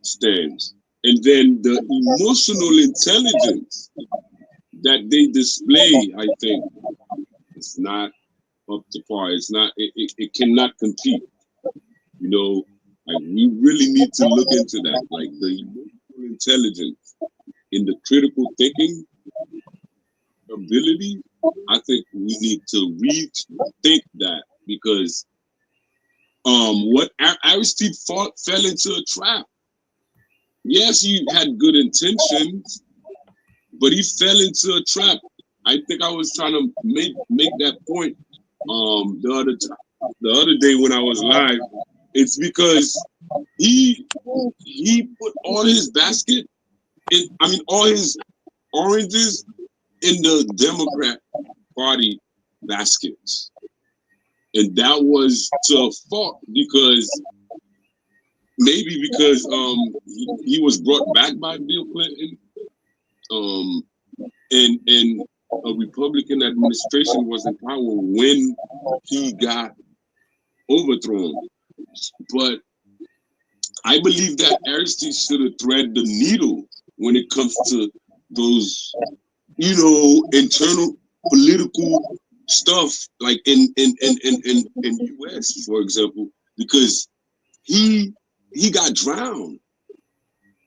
Speaker 2: stands, and then the emotional intelligence that they display, I think, it's not up to par. It's not. It cannot compete. You know, like we really need to look into that, like the emotional intelligence in the critical thinking ability. I think we need to rethink that because what Aristide fell into a trap. Yes, he had good intentions, but he fell into a trap. I think I was trying to make that point the other day when I was live. It's because he put all his basket in, I mean all his oranges in the Democrat Party baskets. And that was to a fault because maybe because he was brought back by Bill Clinton, and a Republican administration was in power when he got overthrown. But I believe that Aristide should have threaded the needle when it comes to those, you know, internal political stuff, like in US, for example, because he got drowned.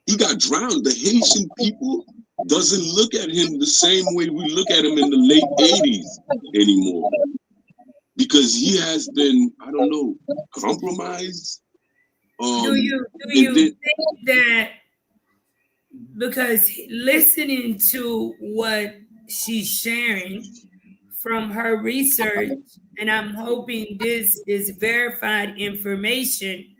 Speaker 2: He got drowned. The Haitian people doesn't look at him the same way we look at him in the late 80s anymore. Because he has been, I don't know, compromised.
Speaker 1: Do you think that, because listening to what she's sharing from her research, and I'm hoping this is verified information,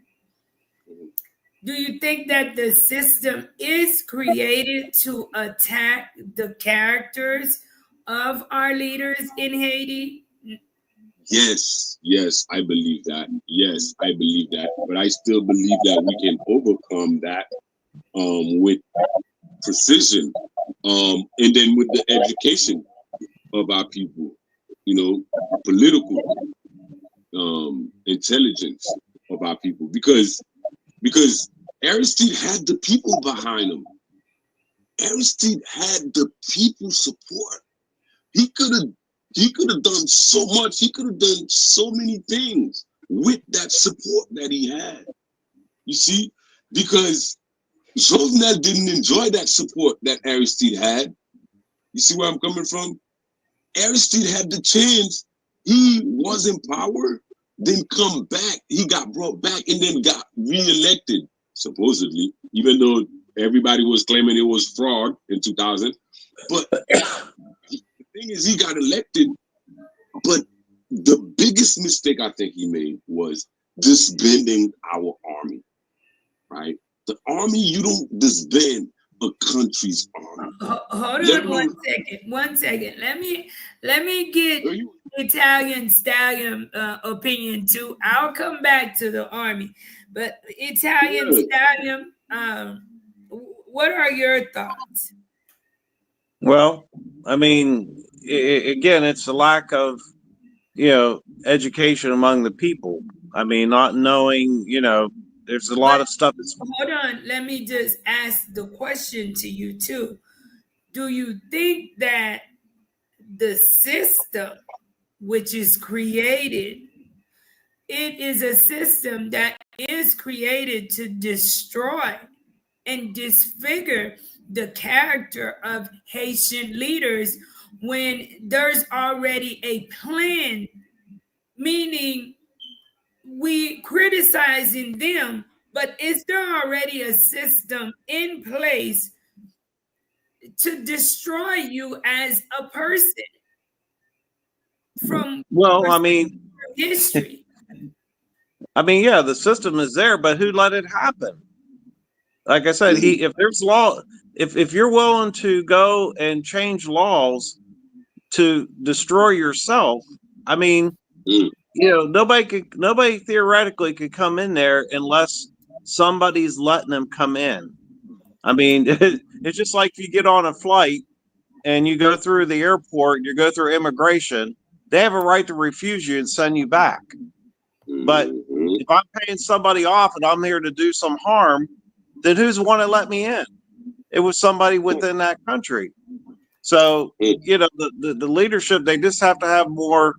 Speaker 1: do you think that the system is created to attack the characters of our leaders in Haiti?
Speaker 2: Yes, I believe that. Yes, I believe that. But I still believe that we can overcome that with precision, and then with the education of our people, you know, political intelligence of our people, because Aristide had the people behind him. Aristide had the people support. He could have done so much. He could have done so many things with that support that he had. You see, because Jovenel didn't enjoy that support that Aristide had. You see where I'm coming from? Aristide had the chance. He was in power, then come back. He got brought back and then got re-elected, supposedly, even though everybody was claiming it was fraud in 2000. But the thing is, he got elected. But the biggest mistake I think he made was disbanding our army, right? The army, you don't disband a country's army.
Speaker 1: Hold on one second. Let me get Italian stallion opinion too. I'll come back to the army, but Italian stallion, what are your thoughts?
Speaker 5: Well, I mean, again, it's a lack of, education among the people. I mean, not knowing, there's a lot of stuff that's...
Speaker 1: Hold on. Let me just ask the question to you too. Do you think that the system which is created, it is a system that is created to destroy and disfigure the character of Haitian leaders when there's already a plan, meaning we criticizing them, but is there already a system in place to destroy you as a person from history?
Speaker 5: I mean, yeah, the system is there, but who let it happen? Like I said, if there's law, if you're willing to go and change laws to destroy yourself, I mean, nobody theoretically could come in there unless somebody's letting them come in. I mean, it's just like if you get on a flight and you go through the airport, you go through immigration, they have a right to refuse you and send you back. But if I'm paying somebody off and I'm here to do some harm, then who's the one that let me in? It was somebody within that country. So, the leadership, they just have to have more,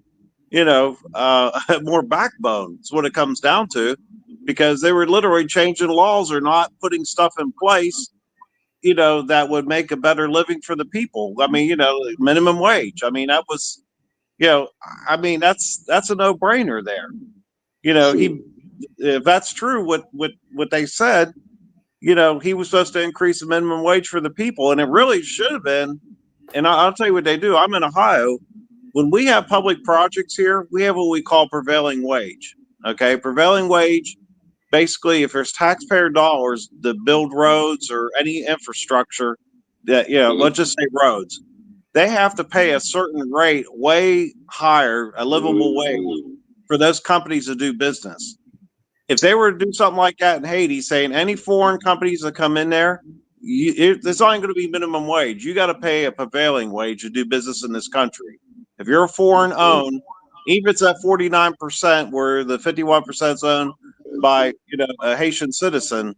Speaker 5: more backbone. Is what it comes down to, because they were literally changing laws or not putting stuff in place, that would make a better living for the people. I mean, minimum wage. I mean, that was, that's a no-brainer there. If that's true, what they said, he was supposed to increase the minimum wage for the people, and it really should have been. And I'll tell you what they do. I'm in Ohio. When we have public projects here, we have what we call prevailing wage. Okay, prevailing wage. Basically, if there's taxpayer dollars to build roads or any infrastructure, that let's just say roads, they have to pay a certain rate, way higher, a livable wage for those companies to do business. If they were to do something like that in Haiti, saying any foreign companies that come in there, it's only going to be minimum wage. You got to pay a prevailing wage to do business in this country. If you're a foreign owned, even if it's at 49%, where the 51% is owned by a Haitian citizen,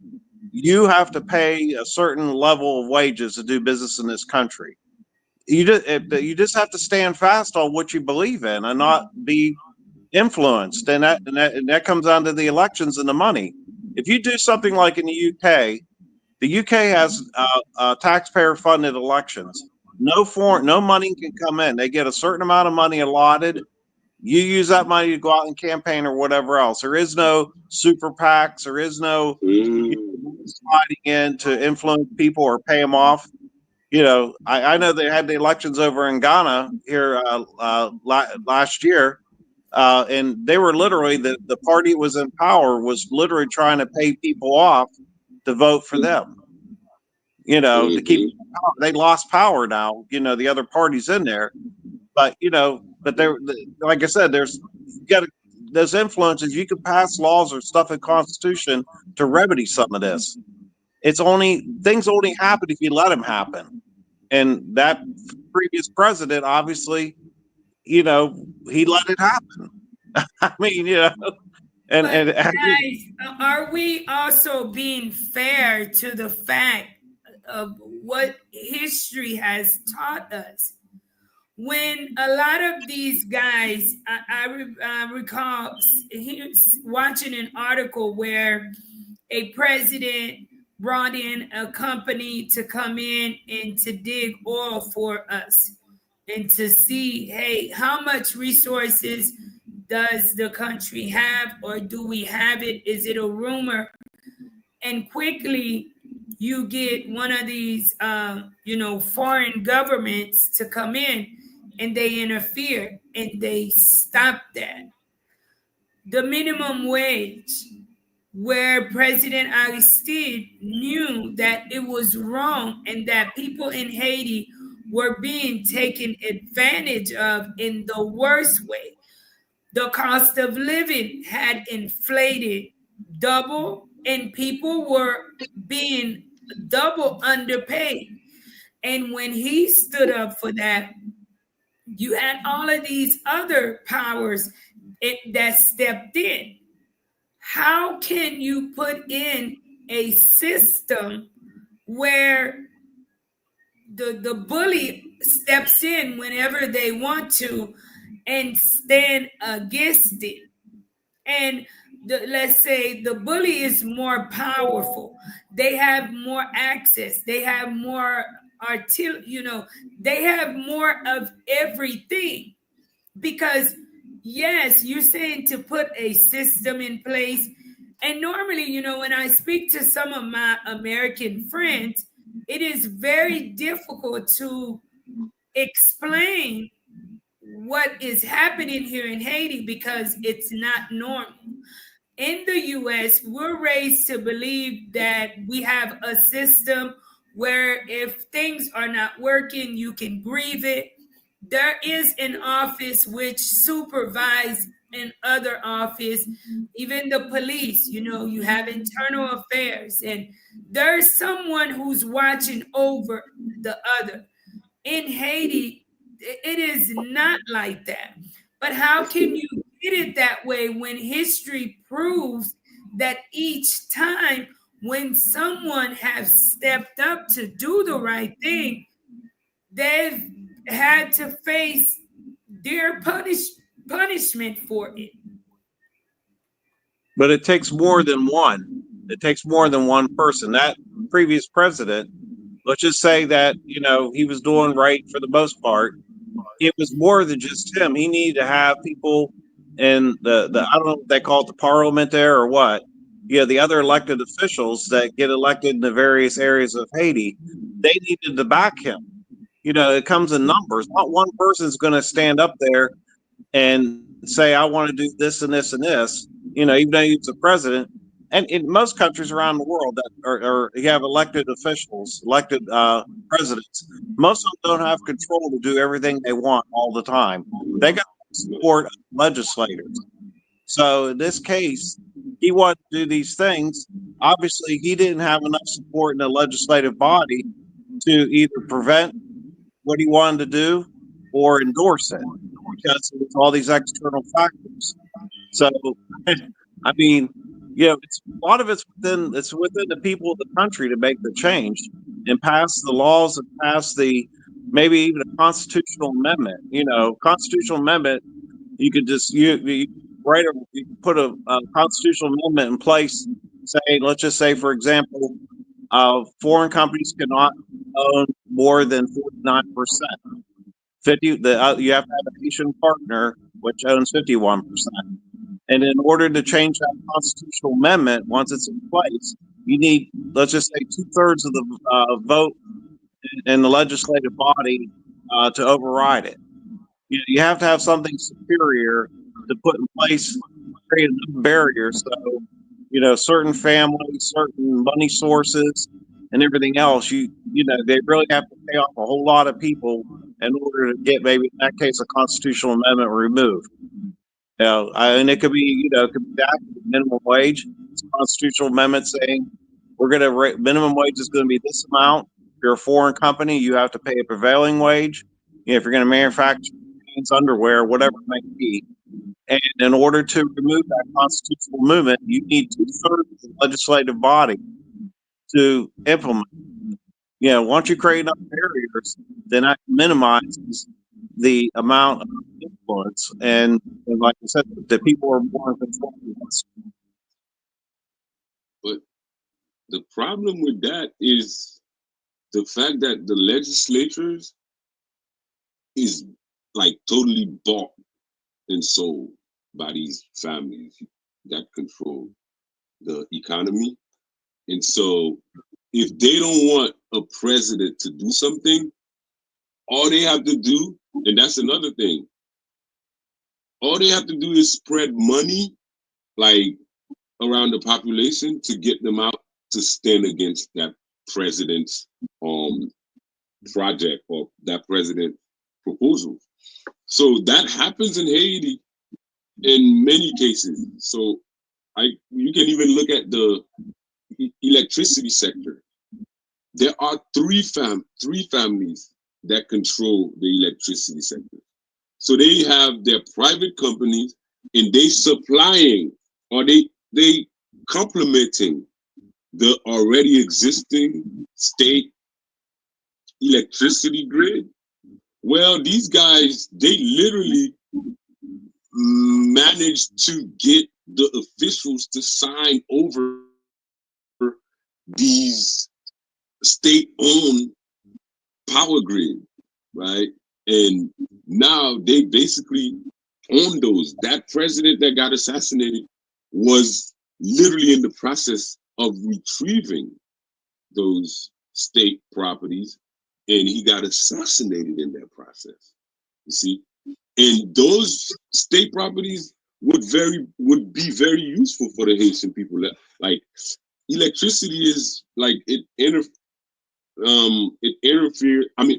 Speaker 5: you have to pay a certain level of wages to do business in this country. You just have to stand fast on what you believe in and not be influenced, and that comes down to the elections and the money. If you do something like in the UK has taxpayer funded elections. No money can come in. They get a certain amount of money allotted. You use that money to go out and campaign or whatever else. There is no super PACs. There is no sliding in to influence people or pay them off. I know they had the elections over in Ghana here last year. And they were literally, the party that was in power was literally trying to pay people off to vote for them. To keep power. They lost power now. The other parties in there, but they're, like I said, those influences. You can pass laws or stuff in Constitution to remedy some of this. Things only happen if you let them happen. And that previous president, obviously, he let it happen. I mean, and
Speaker 1: guys, are we also being fair to the fact of what history has taught us? When a lot of these guys, I recall watching an article where a president brought in a company to come in and to dig oil for us and to see, hey, how much resources does the country have, or do we have it? Is it a rumor? And quickly you get one of these, foreign governments to come in and they interfere and they stop that. The minimum wage, where President Aristide knew that it was wrong and that people in Haiti were being taken advantage of in the worst way. The cost of living had inflated double, and people were being double underpaid. And when he stood up for that, you had all of these other powers that stepped in. How can you put in a system where the bully steps in whenever they want to and stand against it? And let's say the bully is more powerful. They have more access. They have more they have more of everything. Because yes, you're saying to put a system in place. And normally, when I speak to some of my American friends, it is very difficult to explain what is happening here in Haiti because it's not normal. In the US, we're raised to believe that we have a system where if things are not working, you can grieve it. There is an office which supervises in other office, even the police, you have internal affairs, and there's someone who's watching over the other. In Haiti, it is not like that. But how can you get it that way when history proves that each time when someone has stepped up to do the right thing, they've had to face their punishment for it?
Speaker 5: But it takes more than one. It takes more than one person. That previous president, let's just say that, he was doing right for the most part. It was more than just him. He needed to have people in the I don't know what they call it, the parliament there or what. The other elected officials that get elected in the various areas of Haiti, they needed to back him. It comes in numbers. Not one person's going to stand up there and say, I want to do this and this and this, even though he's the president. And in most countries around the world that are you have elected officials, elected presidents, most of them don't have control to do everything they want all the time. They got support of legislators. So in this case, he wanted to do these things. Obviously, he didn't have enough support in the legislative body to either prevent what he wanted to do or endorse it, because of all these external factors. So, I mean, it's a lot of it's within the people of the country to make the change and pass the laws and pass maybe even a constitutional amendment. Constitutional amendment, you could just you put a constitutional amendment in place. Let's just say, for example, foreign companies cannot own more than 49%. You have to have a Haitian partner, which owns 51%. And in order to change that constitutional amendment, once it's in place, you need, let's just say, 2/3 of the vote in the legislative body to override it. You have to have something superior to put in place, create enough barriers. So, certain families, certain money sources, and everything else, they really have to pay off a whole lot of people in order to get, maybe in that case, a constitutional amendment removed. And it could be, it could be that minimum wage. It's a constitutional amendment saying we're going to minimum wage is going to be this amount. If you're a foreign company, you have to pay a prevailing wage. If you're going to manufacture underwear, whatever it may be. And in order to remove that constitutional movement, you need 2/3 of the legislative body to implement. Once you create enough barriers, then that minimizes the amount of influence. And like I said, the people are more in control of this.
Speaker 2: But the problem with that is the fact that the legislatures is like totally bought and sold by these families that control the economy. And so if they don't want a president to do something, all they have to do, and that's another thing, all they have to do is spread money like around the population to get them out to stand against that president's project or that president proposal. So that happens in Haiti in many cases. So you can even look at the electricity sector. There are three families that control the electricity sector. So they have their private companies, and they supplying, or they complementing the already existing state electricity grid. Well, these guys, they literally managed to get the officials to sign over these state-owned power grid, right? And now they basically own those. That president that got assassinated was literally in the process of retrieving those state properties, and he got assassinated in that process. You see, and those state properties would be very useful for the Haitian people. Like electricity is like it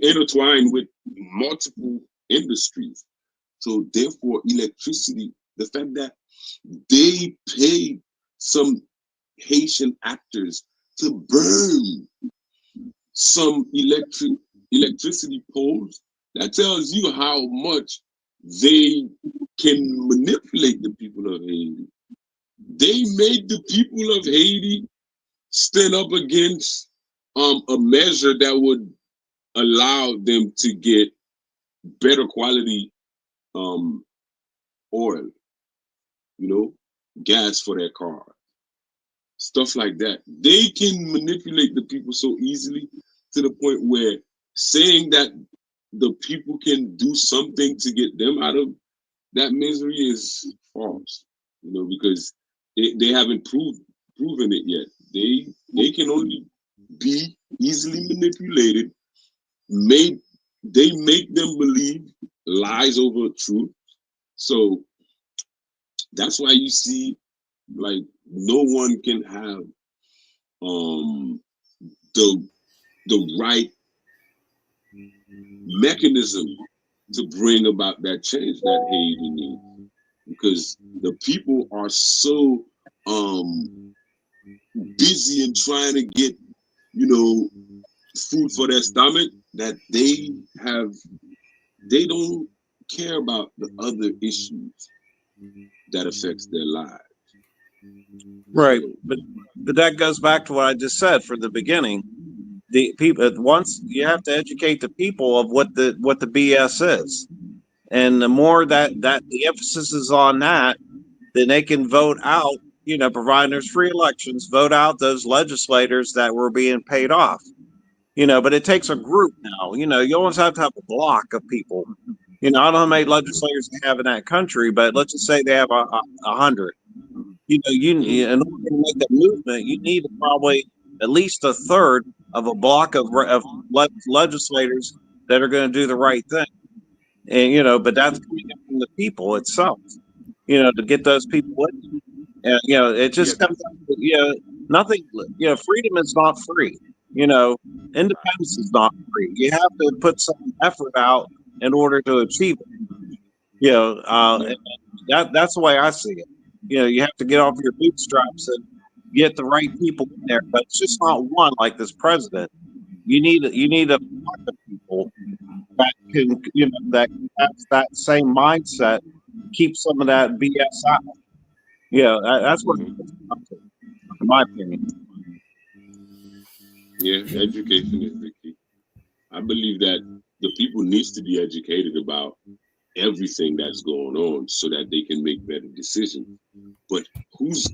Speaker 2: intertwined with multiple industries. So therefore, electricity The fact that they paid some Haitian actors to burn some electricity poles, that tells you how much they can manipulate the people of Haiti. They made the people of Haiti stand up against a measure that would allow them to get better quality oil, gas for their car, stuff like that. They can manipulate the people so easily to the point where saying that the people can do something to get them out of that misery is false, because they haven't proven it yet. They can only be easily manipulated. They make them believe lies over truth. So that's why you see, like, no one can have the right mechanism to bring about that change that Haiti needs, because the people are so busy in trying to get food for their stomach that they don't care about the other issues that affects their lives.
Speaker 5: Right, but that goes back to what I just said from the beginning. The people, once you have to educate the people of what the BS is, and the more that the emphasis is on that, then they can vote out. Providing there's free elections, vote out those legislators that were being paid off. But it takes a group now. You always have to have a block of people. I don't know how many legislators they have in that country, but let's just say they have 100. In order to make a movement, you need probably at least a third of a block of legislators that are going to do the right thing. And but that's coming from the people itself. To get those people in. And it just comes down to nothing. Freedom is not free. Independence is not free. You have to put some effort out in order to achieve it. And that's the way I see it. You have to get off your bootstraps and get the right people in there, but it's just not one like this president. You need a lot of people that can that have that same mindset, keep some of that BS out. That's what it comes down to, in my opinion.
Speaker 2: Yeah, education is the key. I believe that the people needs to be educated about everything that's going on so that they can make better decisions. But who's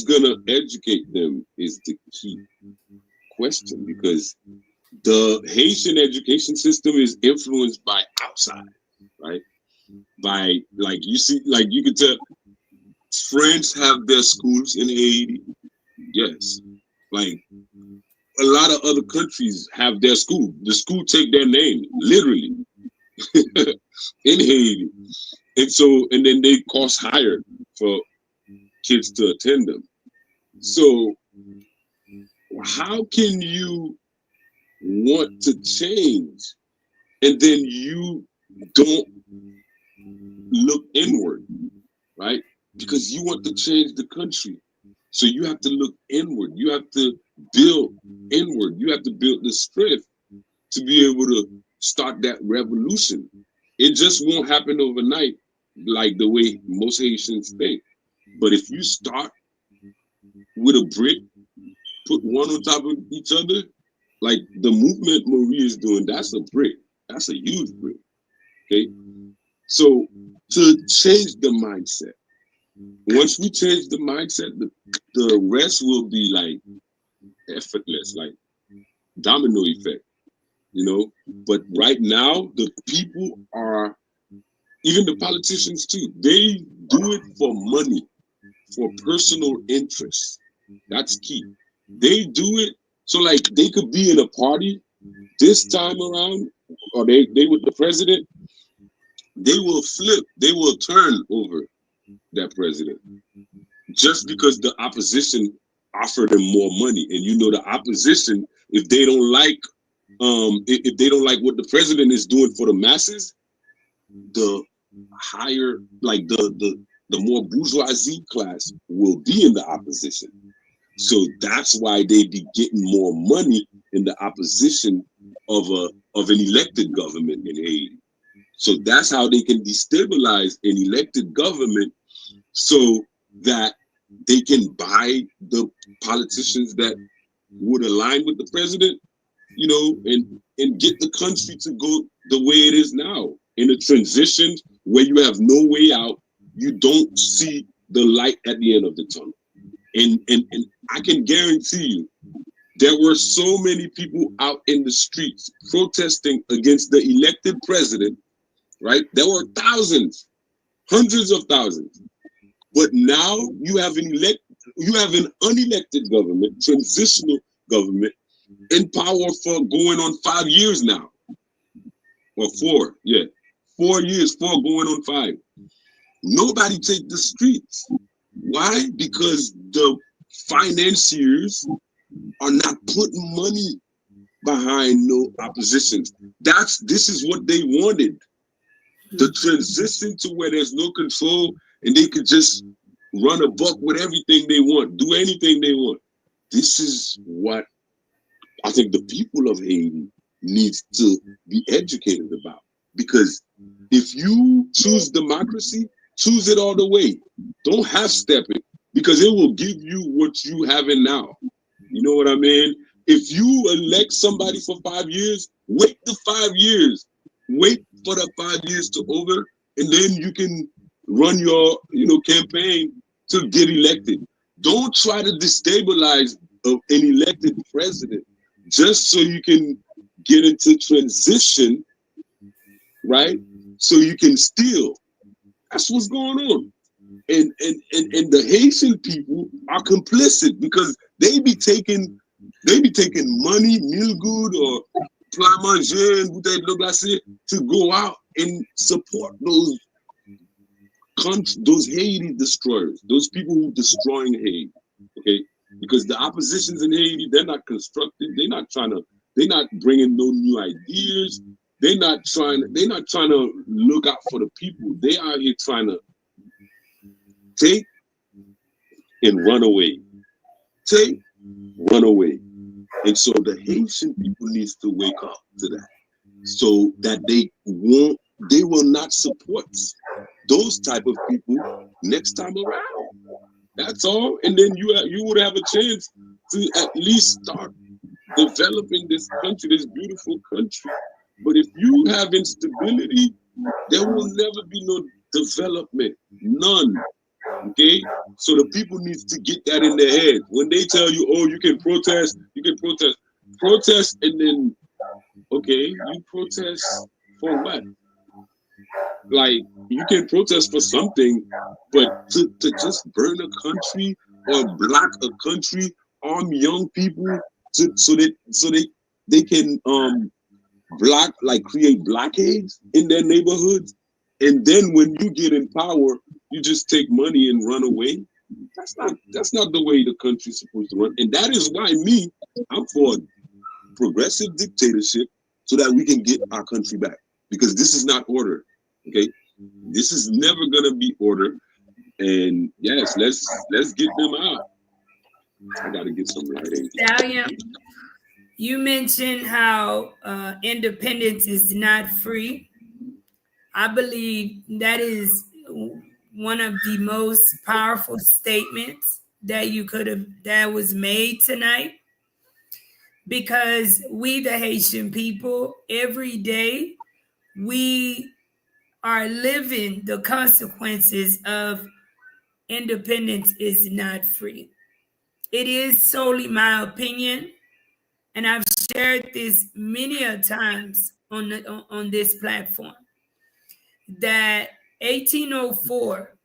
Speaker 2: gonna educate them is the key question, because the Haitian education system is influenced by outside, right? By, like, you see, like, you can tell French have their schools in Haiti. Yes. Like, a lot of other countries have their school. The school take their name, literally, in Haiti. And then they cost higher for kids to attend them. So how can you want to change and then you don't look inward, right? Because you want to change the country. So you have to look inward. You have to build inward. You have to build the strength to be able to start that revolution. It just won't happen overnight, like the way most Haitians think. But if you start with a brick, put one on top of each other, like the movement Marie is doing, that's a brick. That's a huge brick. Okay. So to change the mindset, once we change the mindset, the rest will be like effortless, like domino effect, But right now, the people are, even the politicians too, they do it for money, for personal interest. That's key. They do it so, like, they could be in a party this time around, or they with the president, they will flip, they will turn over that president just because the opposition offered them more money. And the opposition, if they don't like if they don't like what the president is doing for the masses, the higher, like the the more bourgeoisie class will be in the opposition. So that's why they be getting more money in the opposition of an elected government in Haiti. So that's how they can destabilize an elected government so that they can buy the politicians that would align with the president, you know, and get the country to go the way it is now. In a transition where you have no way out, you don't see the light at the end of the tunnel. And I can guarantee you, there were so many people out in the streets protesting against the elected president, right? There were thousands, hundreds of thousands. But now you have an unelected government, transitional government, in power for going on 5 years now. Or 4, yeah. 4 years, 4 going on 5. Nobody take the streets. Why? Because the financiers are not putting money behind no oppositions. This is what they wanted. The transition to where there's no control and they could just run a buck with everything they want, do anything they want. This is what I think the people of Haiti needs to be educated about. Because if you choose democracy, choose it all the way. Don't half-step it, because it will give you what you having now. You know what I mean? If you elect somebody for 5 years, wait the 5 years. Wait for the 5 years to over, and then you can run your, campaign to get elected. Don't try to destabilize an elected president just so you can get into transition, right? So you can steal. That's what's going on. And the Haitian people are complicit because they be taking money, meal good or plat manger and bouteille de glacé to go out and support those Haiti destroyers, those people who destroying Haiti. Okay, because the oppositions in Haiti, they're not constructive. They're not bringing no new ideas. They're not trying to look out for the people. They are here trying to take and run away. Take, run away. And so the Haitian people needs to wake up to that, so that they will not support those type of people next time around. That's all. And then you would have a chance to at least start developing this country, this beautiful country. But if you have instability, there will never be no development. None. Okay? So the people needs to get that in their head. When they tell you, oh, you can protest. Protest, and then, okay, you protest for what? Like, you can protest for something, but to just burn a country or block a country, arm young people so they can create blockades in their neighborhoods, and then when you get in power, you just take money and run away. That's not the way the country's supposed to run. And that is why I'm for progressive dictatorship, so that we can get our country back. Because this is not order. Okay, this is never gonna be order. And yes, let's get them out. I gotta get some writing.
Speaker 1: Stallion, you mentioned how independence is not free. I believe that is one of the most powerful statements that was made tonight, because we, the Haitian people, every day we are living the consequences of independence is not free. It is solely my opinion, and I've shared this many a times on this platform, that 1804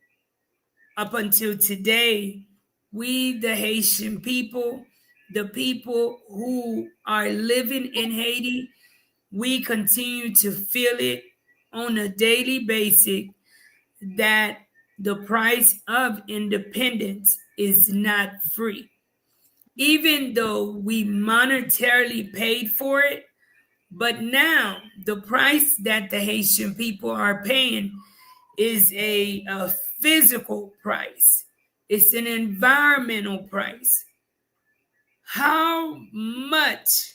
Speaker 1: up until today, we, the Haitian people, the people who are living in Haiti, we continue to feel it on a daily basis, that the price of independence is not free. Even though we monetarily paid for it, but now the price that the Haitian people are paying is a physical price. It's an environmental price. How much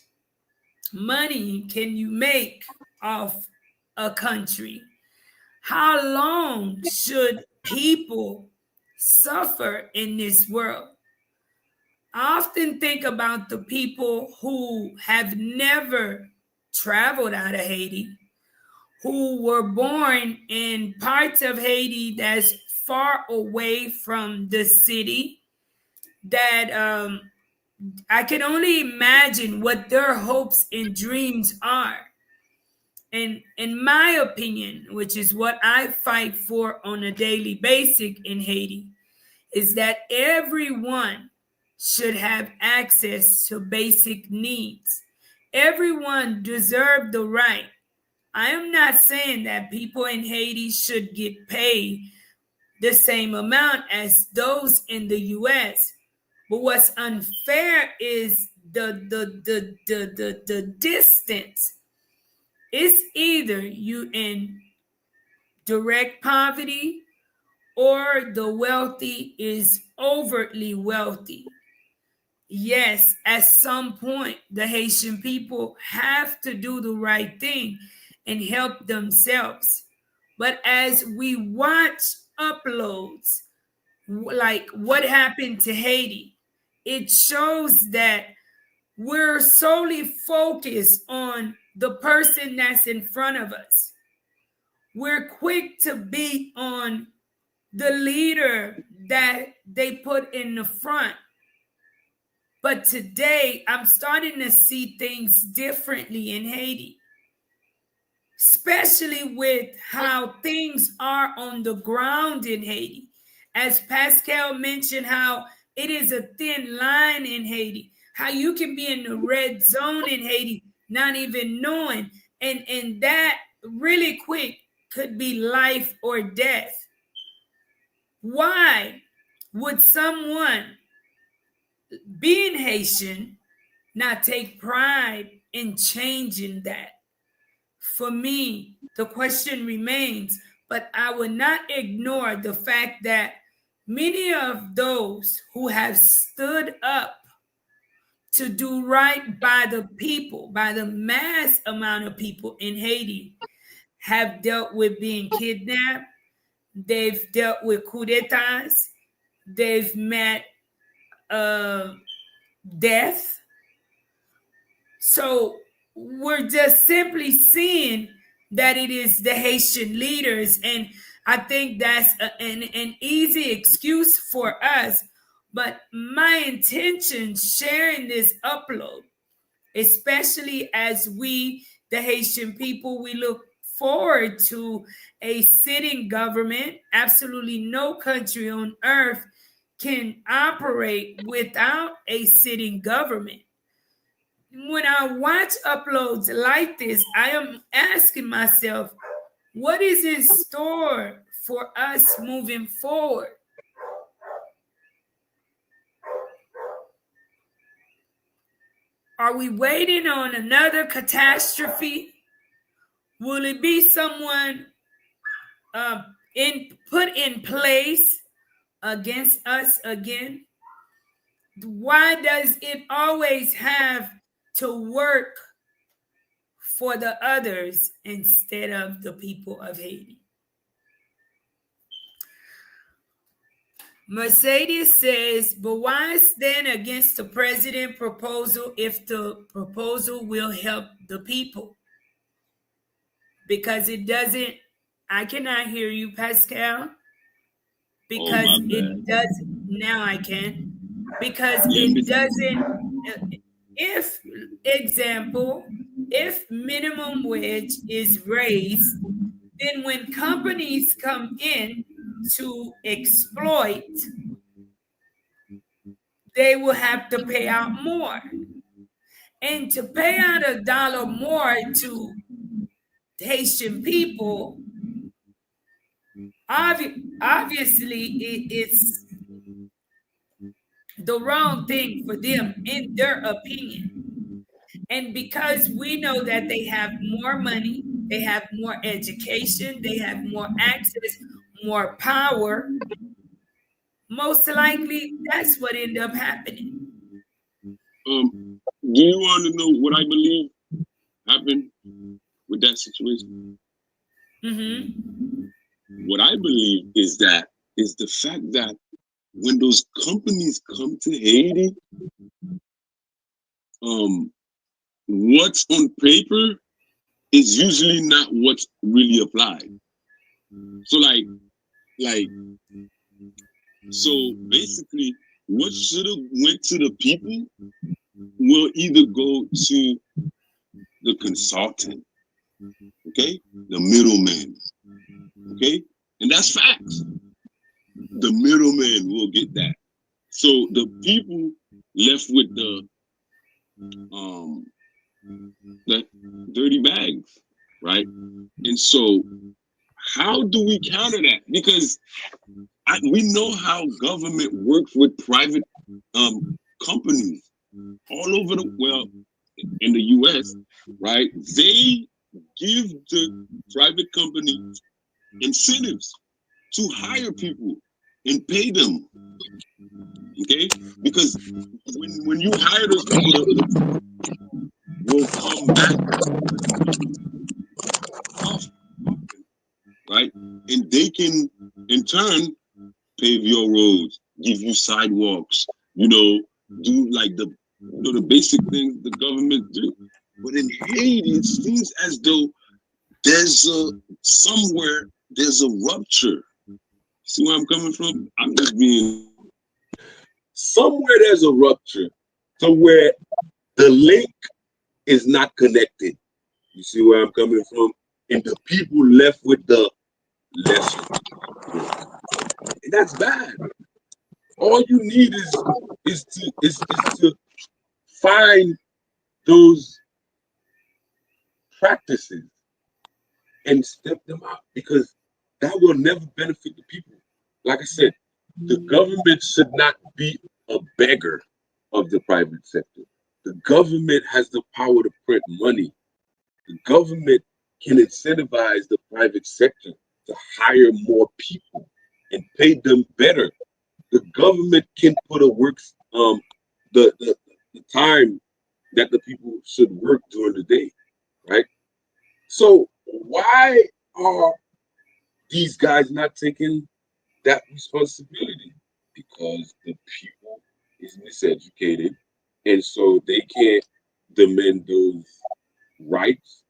Speaker 1: money can you make off a country? How long should people suffer in this world? I often think about the people who have never traveled out of Haiti, who were born in parts of Haiti that's far away from the city, that I can only imagine what their hopes and dreams are. And in my opinion, which is what I fight for on a daily basis in Haiti, is that everyone should have access to basic needs. Everyone deserves the right. I am not saying that people in Haiti should get paid the same amount as those in the US. But what's unfair is the distance. It's either you in direct poverty or the wealthy is overtly wealthy. Yes, at some point, the Haitian people have to do the right thing and help themselves. But as we watch uploads, like what happened to Haiti, it shows that we're solely focused on the person that's in front of us. We're quick to beat on the leader that they put in the front. But today, I'm starting to see things differently in Haiti, especially with how things are on the ground in Haiti. As Pascal mentioned, how it is a thin line in Haiti, how you can be in the red zone in Haiti, not even knowing, and that really quick could be life or death. Why would someone, being Haitian, not take pride in changing that? For me, the question remains, but I will not ignore the fact that many of those who have stood up to do right by the people, by the mass amount of people in Haiti, have dealt with being kidnapped. They've dealt with coup d'etats. They've met death. So we're just simply seeing that it is the Haitian leaders. And I think that's an easy excuse for us. But my intention sharing this upload, especially as we, the Haitian people, we look forward to a sitting government. Absolutely no country on earth can operate without a sitting government. When I watch uploads like this, I am asking myself, what is in store for us moving forward? Are we waiting on another catastrophe? Will it be someone put in place against us again? Why does it always have to work for the others instead of the people of Haiti? Mercedes says, but why stand against the president proposal if the proposal will help the people? Because it doesn't, I cannot hear you, Pascal. Because it doesn't, now I can. Because it doesn't, if, example, if minimum wage is raised, then when companies come in to exploit, they will have to pay out more. And to pay out $1 more to Haitian people, obviously it's the wrong thing for them in their opinion. And because we know that they have more money, they have more education, they have more access, more power, most likely that's what ended up happening.
Speaker 2: Do you want to know what I believe happened with that situation? What I believe is the fact that when those companies come to Haiti, what's on paper is usually not what's really applied. So so basically what should have went to the people will either go to the consultant, okay, the middleman, okay, and that's facts. The middleman will get that. So the people left with the dirty bags, right? And so how do we counter that? Because we know how government works with private companies all over in the US, right? They give the private companies incentives to hire people and pay them. Okay? Because when you hire those people, will come back off, right? And they can in turn pave your roads, give you sidewalks, do like the basic things the government do. But in Haiti, it seems as though there's a rupture. See where I'm coming from? I'm just being somewhere there's a rupture to where the link is not connected. You see where I'm coming from? And the people left with the lesser. And that's bad. All you need is to find those practices and step them out, because that will never benefit the people. Like I said, the government should not be a beggar of the private sector. The government has the power to print money. The government can incentivize the private sector to hire more people and pay them better. The government can put a works the time that the people should work during the day, right? So why are these guys not taking that responsibility? Because the people is miseducated, and so they can't demand those rights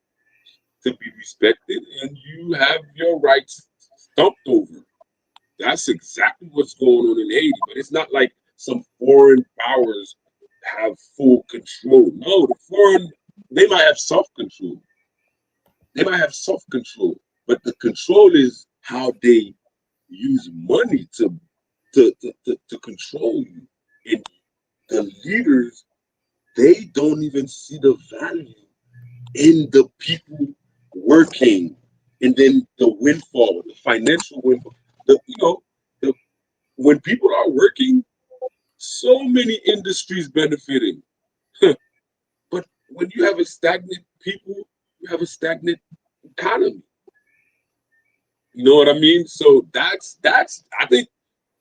Speaker 2: to be respected, and you have your rights stumped over. That's exactly what's going on in Haiti. But it's not like some foreign powers have full control. No, they might have self-control. But the control is how they use money to control you. And the leaders, they don't even see the value in the people working, and then the windfall, the financial windfall. When people are working, so many industries benefiting. But when you have a stagnant people, you have a stagnant economy. You know what I mean? So that's I think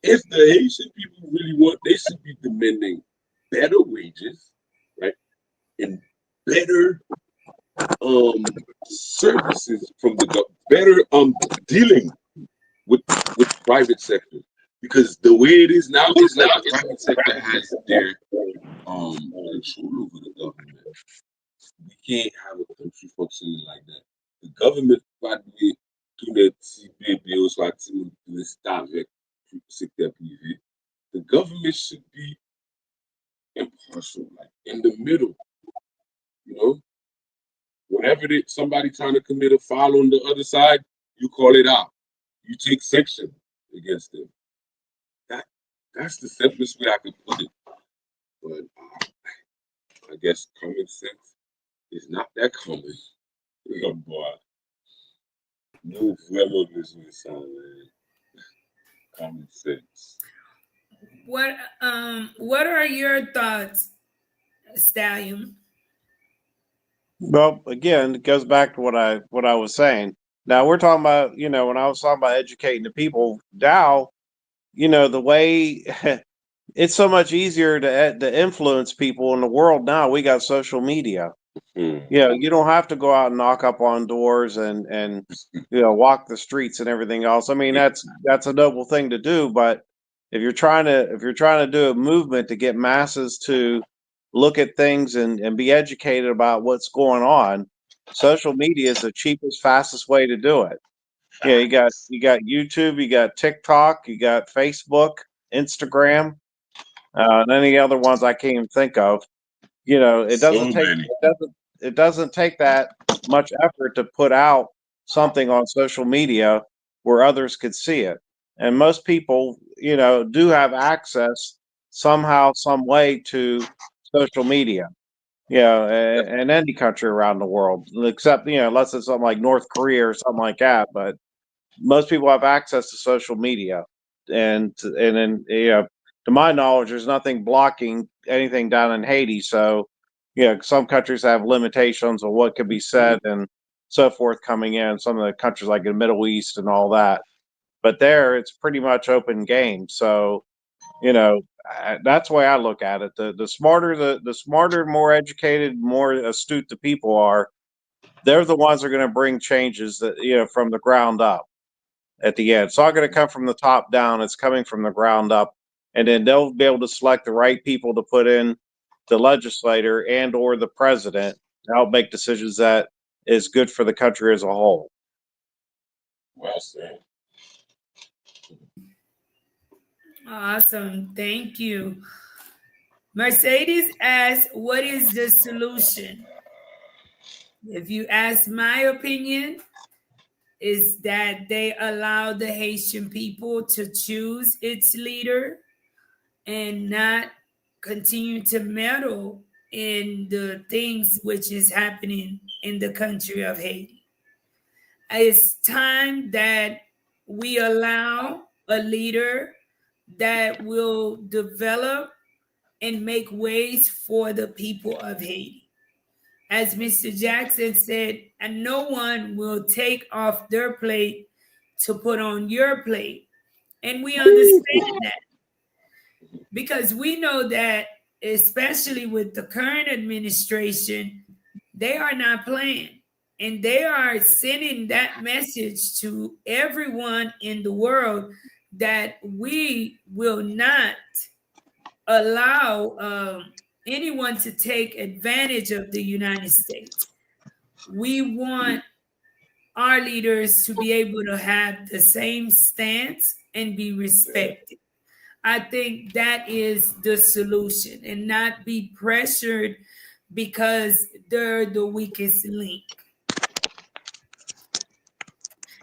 Speaker 2: if the Haitian people really want, they should be demanding better wages, right? And better services from the better dealing with private sector, because the way it is now, it's like the private sector has their control over the government. We can't have a country functioning like that. The government probably tout le bébé ou soit avec secteur privé. The government should be impartial, like in the middle, you know. Whenever somebody trying to commit a foul on the other side, you call it out. You take section against them. That's the simplest way I could put it. But I guess common sense is not that common. Oh boy. No vraiment besoin de ça, man. Common sense.
Speaker 1: What are your thoughts, Stallion?
Speaker 5: Well, again, it goes back to what I was saying. Now we're talking about, when I was talking about educating the people, now, the way it's so much easier to influence people in the world now. We got social media. You don't have to go out and knock up on doors and walk the streets and everything else. I mean, that's a noble thing to do, but if you're trying to do a movement to get masses to look at things and be educated about what's going on, social media is the cheapest, fastest way to do it. Yeah, you got YouTube, you got TikTok, you got Facebook, Instagram, and any other ones I can't even think of. It doesn't take it doesn't take that much effort to put out something on social media where others could see it. And most people, do have access somehow, some way to social media. In any country around the world, except unless it's something like North Korea or something like that. But most people have access to social media, and then to my knowledge, there's nothing blocking anything down in Haiti. So, some countries have limitations on what can be said and so forth coming in. Some of the countries like the Middle East and all that, but there it's pretty much open game. So, that's the way I look at it. The smarter the smarter, more educated, more astute the people are, they're the ones that are going to bring changes that from the ground up at the end. It's not going to come from the top down. It's coming from the ground up, and then they'll be able to select the right people to put in the legislator and or the president to help make decisions that is good for the country as a whole.
Speaker 2: Well said.
Speaker 1: Awesome. Thank you. Mercedes asks, what is the solution? If you ask my opinion, is that they allow the Haitian people to choose its leader and not continue to meddle in the things which is happening in the country of Haiti. It's time that we allow a leader that will develop and make ways for the people of Haiti. As Mr. Jackson said, and no one will take off their plate to put on your plate. And we understand that because we know that, especially with the current administration, they are not playing. And they are sending that message to everyone in the world that we will not allow anyone to take advantage of the United States. We want our leaders to be able to have the same stance and be respected. I think that is the solution, and not be pressured because they're the weakest link.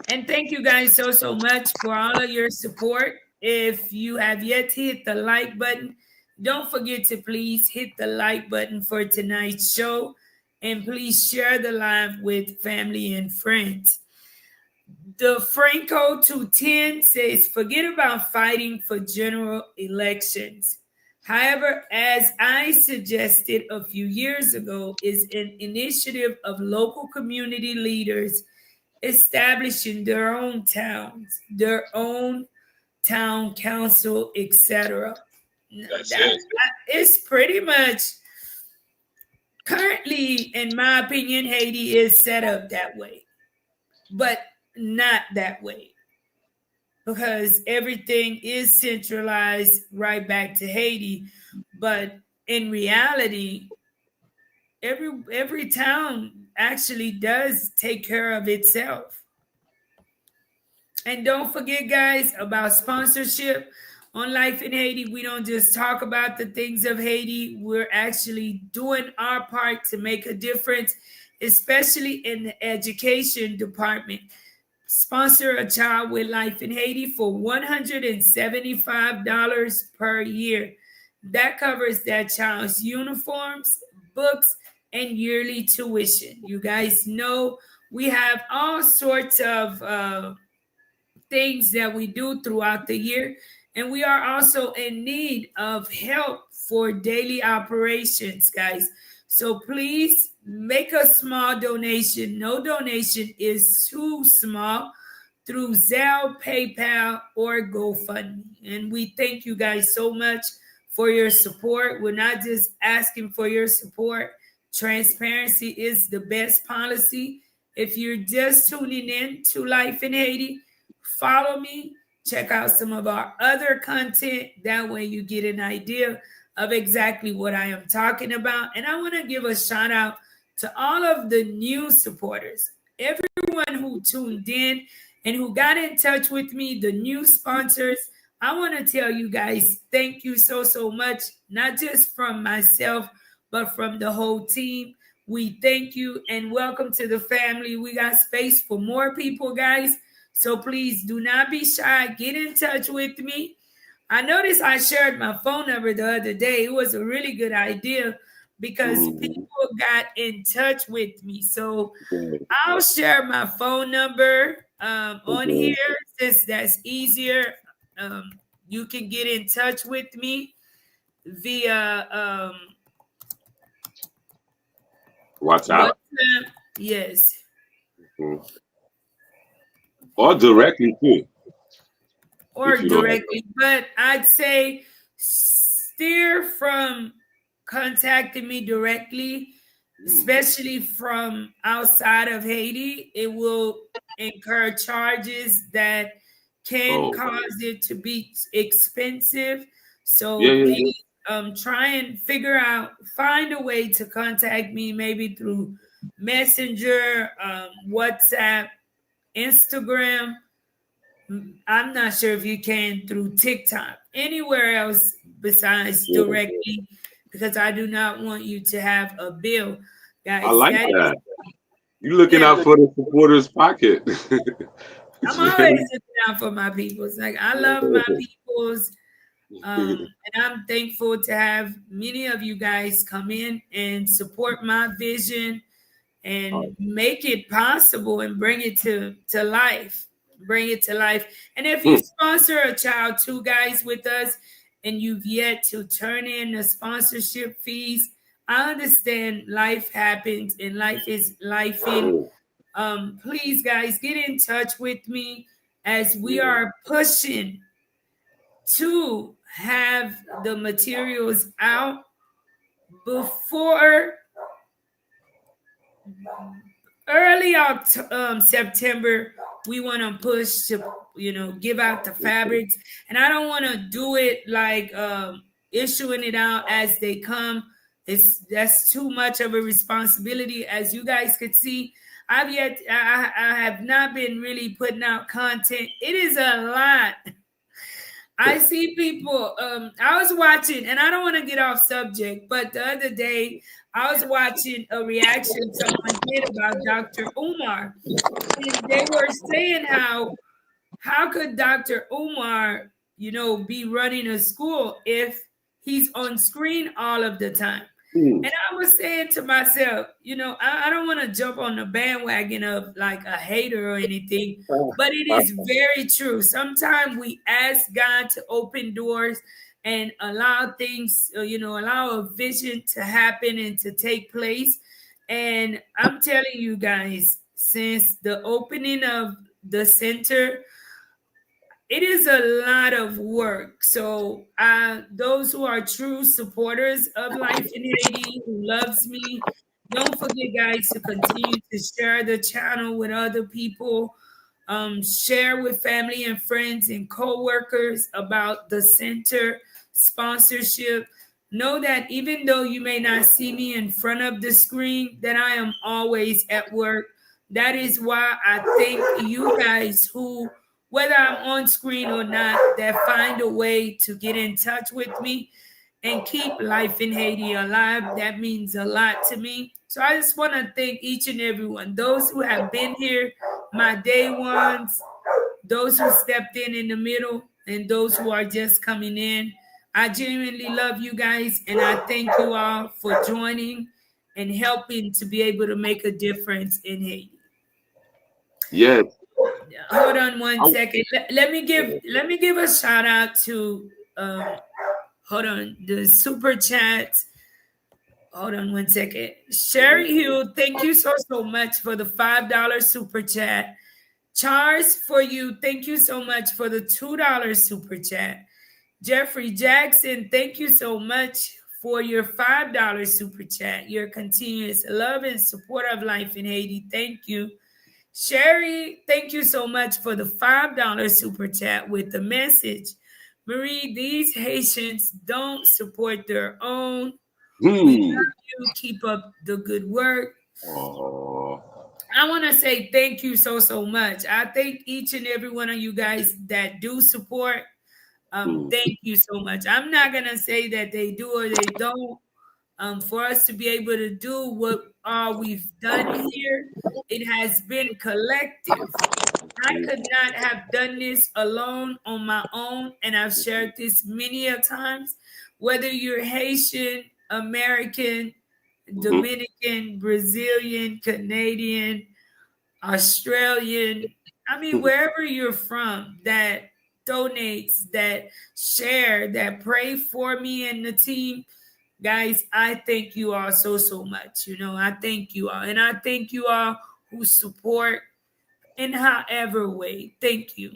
Speaker 1: And thank you guys so much for all of your support. If you have yet to hit the like button, don't forget to please hit the like button for tonight's show, and please share the live with family and friends. The Franco 210 says, forget about fighting for general elections. However, as I suggested a few years ago, is an initiative of local community leaders establishing their own towns, their own town council, etc. It's pretty much currently, in my opinion, Haiti is set up that way, but not that way, because everything is centralized right back to Haiti. But in reality, every town actually does take care of itself. And don't forget, guys, about sponsorship. On Life in Haiti, we don't just talk about the things of Haiti. We're actually doing our part to make a difference, especially in the education department. Sponsor a child with Life in Haiti for $175 per year. That covers that child's uniforms, books, and yearly tuition. You guys know we have all sorts of things that we do throughout the year, and we are also in need of help for daily operations, guys. So please make a small donation. No donation is too small through Zelle, PayPal, or GoFundMe. And we thank you guys so much for your support. We're not just asking for your support. Transparency is the best policy. If you're just tuning in to Life in Haiti, follow me. Check out some of our other content. That way you get an idea of exactly what I am talking about. And I want to give a shout out to all of the new supporters, everyone who tuned in and who got in touch with me, the new sponsors. I want to tell you guys, thank you so much, not just from myself, but from the whole team. We thank you and welcome to the family. We got space for more people, guys. So please do not be shy. Get in touch with me. I noticed I shared my phone number the other day. It was a really good idea because people got in touch with me. So I'll share my phone number on here since that's easier. You can get in touch with me via
Speaker 2: WhatsApp.
Speaker 1: Yes.
Speaker 2: Or directly too.
Speaker 1: Or directly, but I'd say steer from contacting me directly, especially from outside of Haiti. It will incur charges that can cause it to be expensive. So please try and find a way to contact me, maybe through Messenger, WhatsApp, Instagram. I'm not sure if you can through TikTok, anywhere else besides directly, because I do not want you to have a bill, guys.
Speaker 2: I like that. You're looking out for the supporters' pocket.
Speaker 1: I'm always looking out for my peoples. Like, I love my peoples. And I'm thankful to have many of you guys come in and support my vision and make it possible and bring it to life. Bring it to life. And if you sponsor a child too, guys, with us, and you've yet to turn in the sponsorship fees, I understand life happens and life is life in. Please, guys, get in touch with me as we are pushing to have the materials out before early September. We want to push to, give out the fabrics. And I don't want to do it like issuing it out as they come. That's too much of a responsibility. As you guys could see, I have not been really putting out content. It is a lot. I see people, I was watching, and I don't want to get off subject, but the other day I was watching a reaction someone did about Dr. Umar. And they were saying how could Dr. Umar, be running a school if he's on screen all of the time? And I was saying to myself, I don't want to jump on the bandwagon of like a hater or anything, but it is very true. Sometimes we ask God to open doors and allow things, allow a vision to happen and to take place. And I'm telling you guys, since the opening of the center, it is a lot of work. So those who are true supporters of Life in Haiti, who loves me, don't forget, guys, to continue to share the channel with other people. Share with family and friends and co-workers about the center sponsorship. Know that even though you may not see me in front of the screen, that I am always at work. That is why I thank you guys who, whether I'm on screen or not, that find a way to get in touch with me and keep Life in Haiti alive. That means a lot to me. So I just want to thank each and every one, those who have been here, my day ones, those who stepped in the middle, and those who are just coming in. I genuinely love you guys, and I thank you all for joining and helping to be able to make a difference in Haiti.
Speaker 2: Yes.
Speaker 1: Hold on one second. Let me give a shout out to hold on, the super chats. Hold on one second. Sherry Hill, thank you so much for the $5 super chat. Charles, for you, thank you so much for the $2 super chat. Jeffrey Jackson, thank you so much for your $5 super chat. Your continuous love and support of life in Haiti. Thank you. Sherry, thank you so much for the $5 super chat with the message. Marie, these Haitians don't support their own. We love you. Keep up the good work. I want to say thank you so much. I thank each and every one of you guys that do support. Thank you so much. I'm not gonna say that they do or they don't. For us to be able to do what we've done here, it has been collective. I could not have done this alone on my own, and I've shared this many a times. Whether you're Haitian, American, Dominican, Brazilian, Canadian, Australian, I mean, wherever you're from that donates, that share, that pray for me and the team, guys, I thank you all so much. You know, I thank you all. And I thank you all who support in however way. Thank you.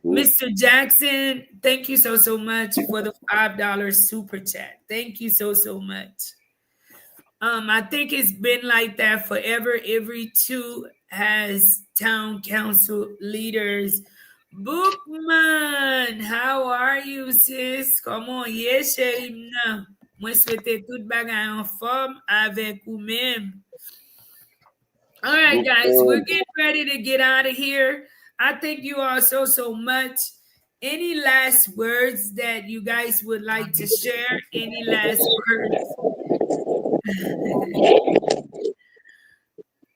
Speaker 1: Mr. Jackson, thank you so much for the $5 super chat. Thank you so much. I think it's been like that forever. Every two has town council leaders. Bookman, how are you, sis? Come on, yes, chérie. Moi, souhaite tout bagay en forme avec vous-même. All right, guys, we're getting ready to get out of here. I thank you all so much. Any last words that you guys would like to share? Any last words?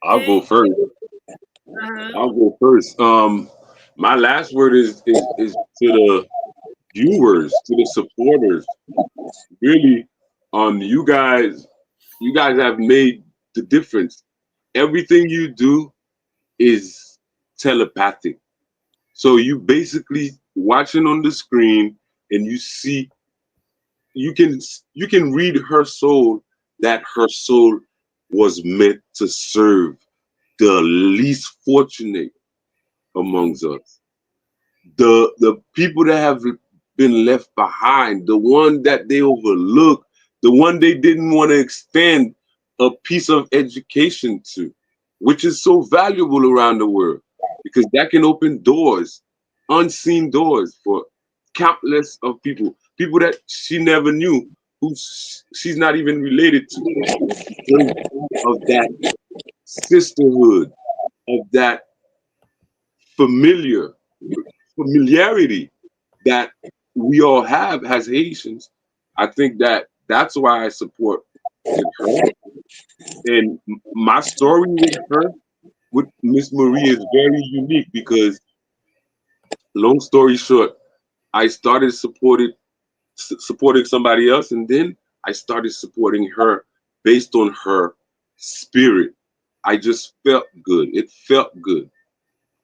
Speaker 2: I'll go first. I'll go first. My last word is to the viewers, to the supporters. Really, you guys have made the difference. Everything you do is telepathic. So you basically watching on the screen and you see, you can read her soul, that her soul was meant to serve the least fortunate amongst us. The people that have been left behind, the one that they overlooked, the one they didn't want to extend a piece of education to, which is so valuable around the world, because that can open doors, unseen doors for countless of people that she never knew, who she's not even related to, because of that sisterhood, of that familiarity that we all have as Haitians. I think that's why I support her. And my story with her, with Miss Marie, is very unique because, long story short, I started supporting somebody else, and then I started supporting her based on her spirit. I just felt good. It felt good.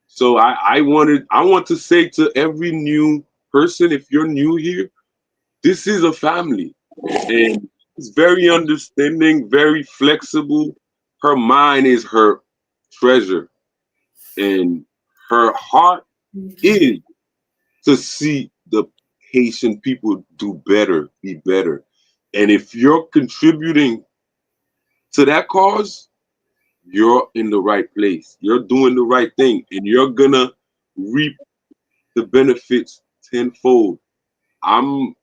Speaker 2: So I want to say to every new person, if you're new here, this is a family, and it's very understanding, very flexible. Her mind is her treasure, and her heart is to see the Haitian people do better, be better. And if you're contributing to that cause, you're in the right place. You're doing the right thing, and you're gonna reap the benefits tenfold. I'm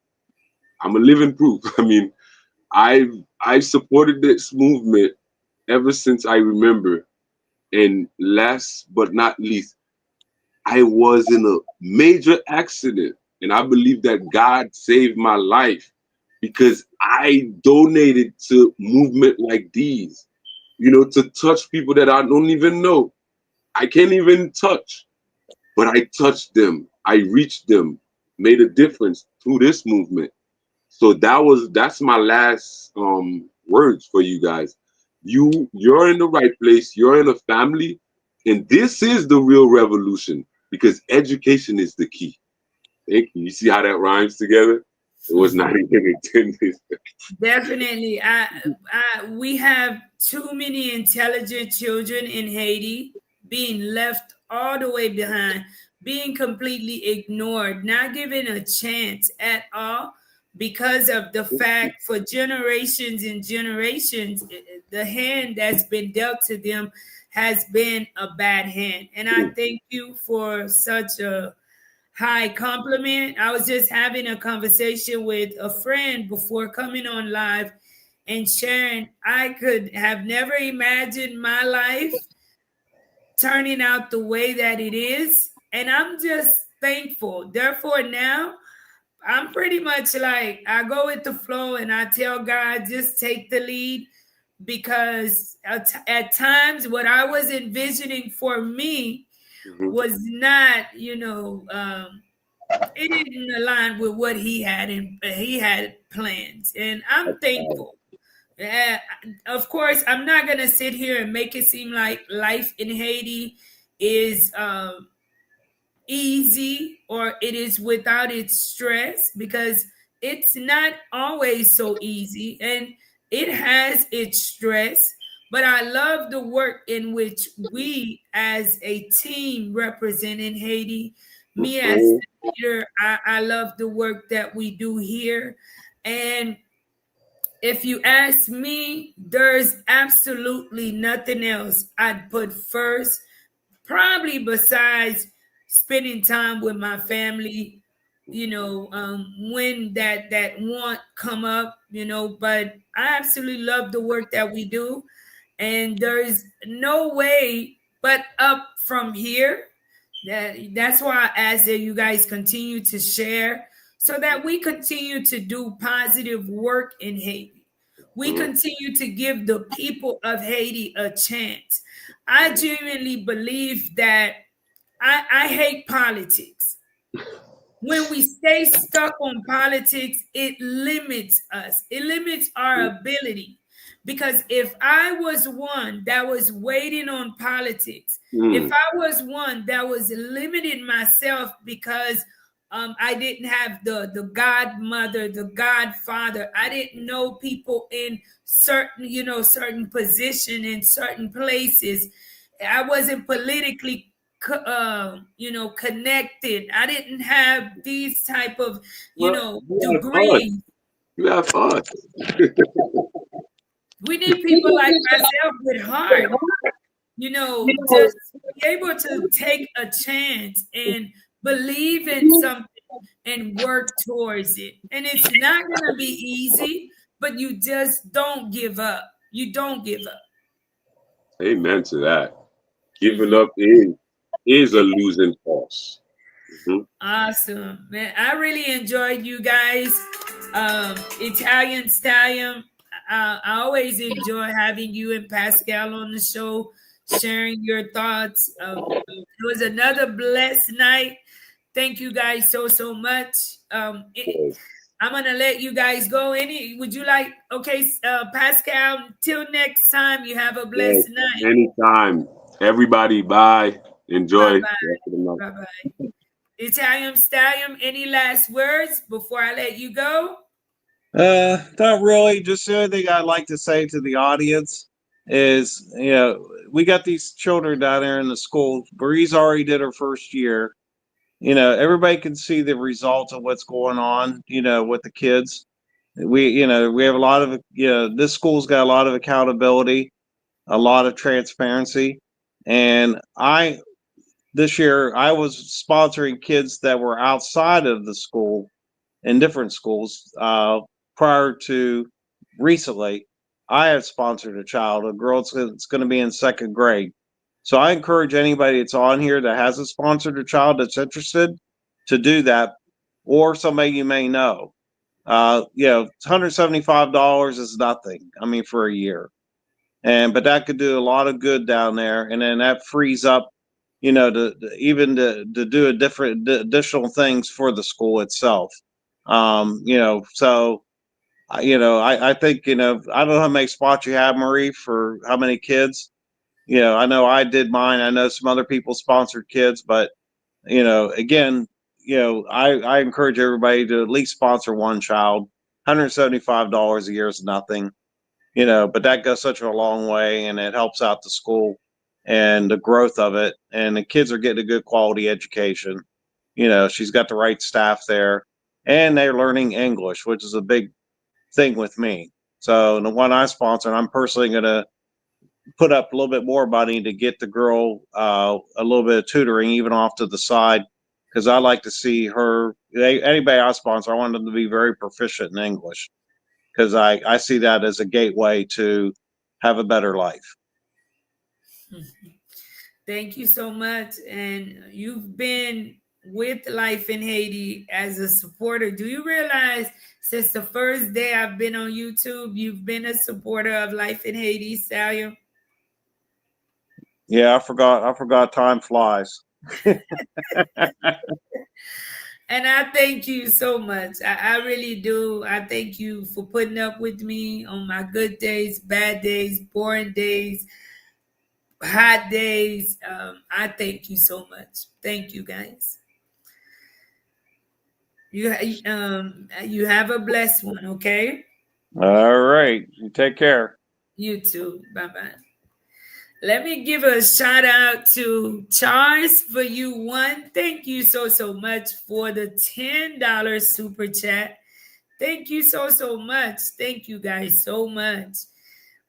Speaker 2: a living proof. I mean, I've supported this movement ever since I remember. And last but not least, I was in a major accident, and I believe that God saved my life because I donated to movement like these, to touch people that I don't even know. I can't even touch, but I touched them. I reached them, made a difference through this movement. So that's my last words for you guys. You're in the right place. You're in a family, and this is the real revolution because education is the key. Thank you. You see how that rhymes together? It was not even intended.
Speaker 1: Definitely. We have too many intelligent children in Haiti being left all the way behind, being completely ignored, not given a chance at all because of the fact for generations and generations, the hand that's been dealt to them has been a bad hand. And I thank you for such a high compliment. I was just having a conversation with a friend before coming on live and sharing. I could have never imagined my life turning out the way that it is. And I'm just thankful. Therefore, now I'm pretty much like, I go with the flow and I tell God, just take the lead, because at times what I was envisioning for me was not, it didn't align with what he had, and he had plans, and I'm thankful. Uh, of course, I'm not gonna sit here and make it seem like life in Haiti is easy or it is without its stress, because it's not always so easy and it has its stress. But I love the work in which we as a team represent in Haiti. Me as the leader, I love the work that we do here. And if you ask me, there's absolutely nothing else I'd put first, probably besides spending time with my family, when that want come up, but I absolutely love the work that we do, and there's no way but up from here. That's why I ask that you guys continue to share so that we continue to do positive work in Haiti. We continue to give the people of Haiti a chance. I genuinely believe that I hate politics. When we stay stuck on politics, it limits us. It limits our ability. Because if I was one that was waiting on politics, if I was one that was limiting myself because I didn't have the godmother, the godfather, I didn't know people in certain position in certain places, I wasn't politically connected. I didn't have these type of, degrees.
Speaker 2: You have fun.
Speaker 1: We need people like myself with heart, just be able to take a chance and believe in something and work towards it. And it's not going to be easy, but you just don't give up. You don't give up.
Speaker 2: Amen to that. Giving up is a losing cause.
Speaker 1: Awesome, man. I really enjoyed you guys. Italian Stallion. I always enjoy having you and Pascal on the show, sharing your thoughts. It was another blessed night. Thank you guys so much. I'm gonna let you guys go. Would you like? Okay, Pascal. Till next time. You have a blessed night.
Speaker 2: Anytime. Everybody, bye. Enjoy.
Speaker 1: Bye bye. Italian Stallion. Any last words before I let you go?
Speaker 5: Not really. Just the only thing I'd like to say to the audience is, we got these children down there in the school. Breeze already did her first year. Everybody can see the results of what's going on, with the kids. We have a lot of, this school's got a lot of accountability, a lot of transparency. And this year I was sponsoring kids that were outside of the school in different schools. Prior to recently, I have sponsored a child, a girl that's going to be in second grade. So I encourage anybody that's on here that hasn't sponsored a child that's interested to do that, or somebody you may know. $175 is nothing. I mean, for a year, but that could do a lot of good down there, and then that frees up, to do additional things for the school itself. So. I think, I don't know how many spots you have, Marie, for how many kids. I know I did mine. I know some other people sponsored kids, but, again, I encourage everybody to at least sponsor one child. $175 a year is nothing, but that goes such a long way, and it helps out the school and the growth of it. And the kids are getting a good quality education. She's got the right staff there, and they're learning English, which is a big thing with me. So the one I sponsor, I'm personally going to put up a little bit more money to get the girl a little bit of tutoring, even off to the side, because I like to see her. Anybody I sponsor, I want them to be very proficient in English, because I see that as a gateway to have a better life.
Speaker 1: Thank you so much. And you've been with Life in Haiti as a supporter. Do you realize since the first day I've been on YouTube, you've been a supporter of Life in Haiti, Stallion?
Speaker 5: Yeah, I forgot time flies.
Speaker 1: And I thank you so much. I really do. I thank you for putting up with me on my good days, bad days, boring days, hot days. I thank you so much. Thank you, guys. You have a blessed one, okay?
Speaker 5: All right. You take care.
Speaker 1: You too. Bye-bye. Let me give a shout out to Charles for you one. Thank you so much for the $10 super chat. Thank you so much. Thank you guys so much.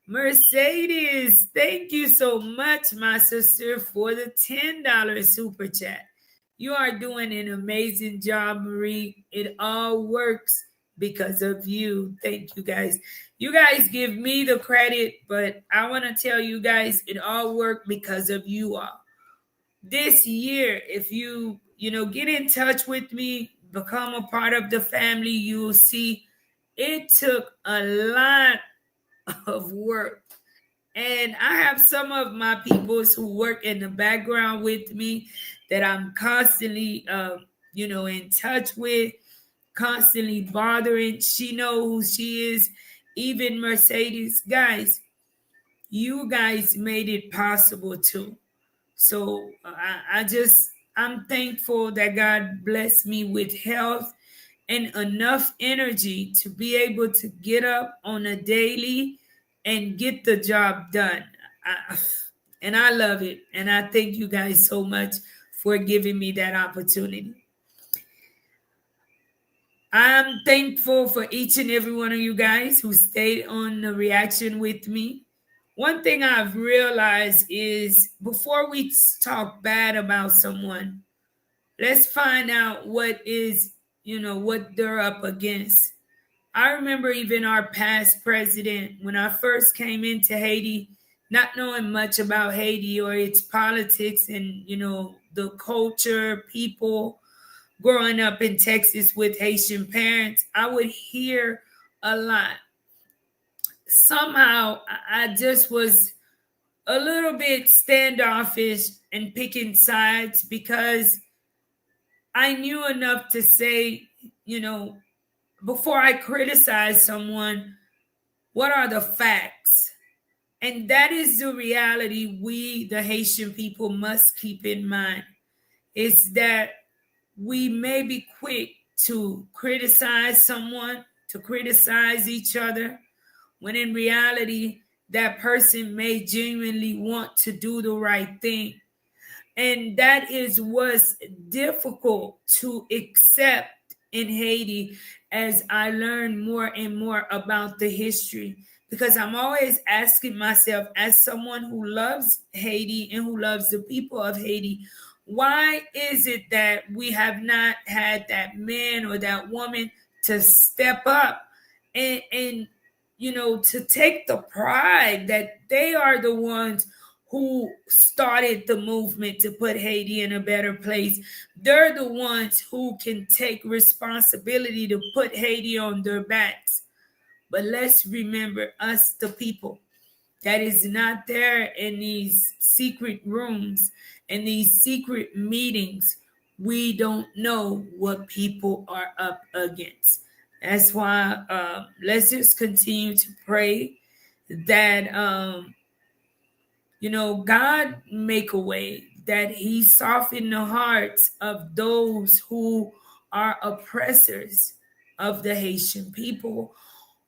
Speaker 1: Mercedes, thank you so much, my sister, for the $10 super chat. You are doing an amazing job, Marie. It all works because of you. Thank you, guys. You guys give me the credit, but I want to tell you guys it all worked because of you all. This year, if you get in touch with me, become a part of the family, you will see it took a lot of work. And I have some of my peoples who work in the background with me that I'm constantly in touch with, constantly bothering. She know who she is. Even Mercedes, guys, you guys made it possible too. So I'm thankful that God blessed me with health and enough energy to be able to get up on a daily and get the job done. And I love it. And I thank you guys so much for giving me that opportunity. I'm thankful for each and every one of you guys who stayed on the reaction with me. One thing I've realized is before we talk bad about someone, let's find out what they're up against. I remember even our past president, when I first came into Haiti, not knowing much about Haiti or its politics and, the culture, people, growing up in Texas with Haitian parents, I would hear a lot. Somehow, I just was a little bit standoffish and picking sides because I knew enough to say, before I criticize someone, what are the facts? And that is the reality we, the Haitian people, must keep in mind, is that we may be quick to criticize someone, to criticize each other, when in reality, that person may genuinely want to do the right thing. And that is what's difficult to accept in Haiti as I learn more and more about the history. Because I'm always asking myself, as someone who loves Haiti and who loves the people of Haiti, why is it that we have not had that man or that woman to step up and to take the pride that they are the ones who started the movement to put Haiti in a better place? They're the ones who can take responsibility to put Haiti on their backs. But let's remember, us, the people, that is not there in these secret rooms and these secret meetings. We don't know what people are up against. That's why let's just continue to pray that God make a way. that he softened the hearts of those who are oppressors of the Haitian people,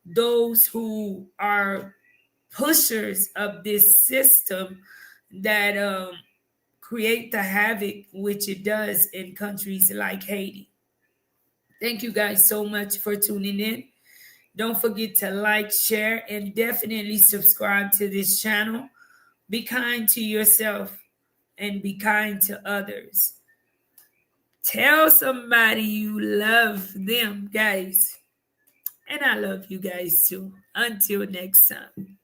Speaker 1: those who are pushers of this system that create the havoc which it does in countries like Haiti. Thank you guys so much for tuning in. Don't forget to like, share, and definitely subscribe to this channel. Be kind to yourself and be kind to others. Tell somebody you love them, guys. And I love you guys too. Until next time.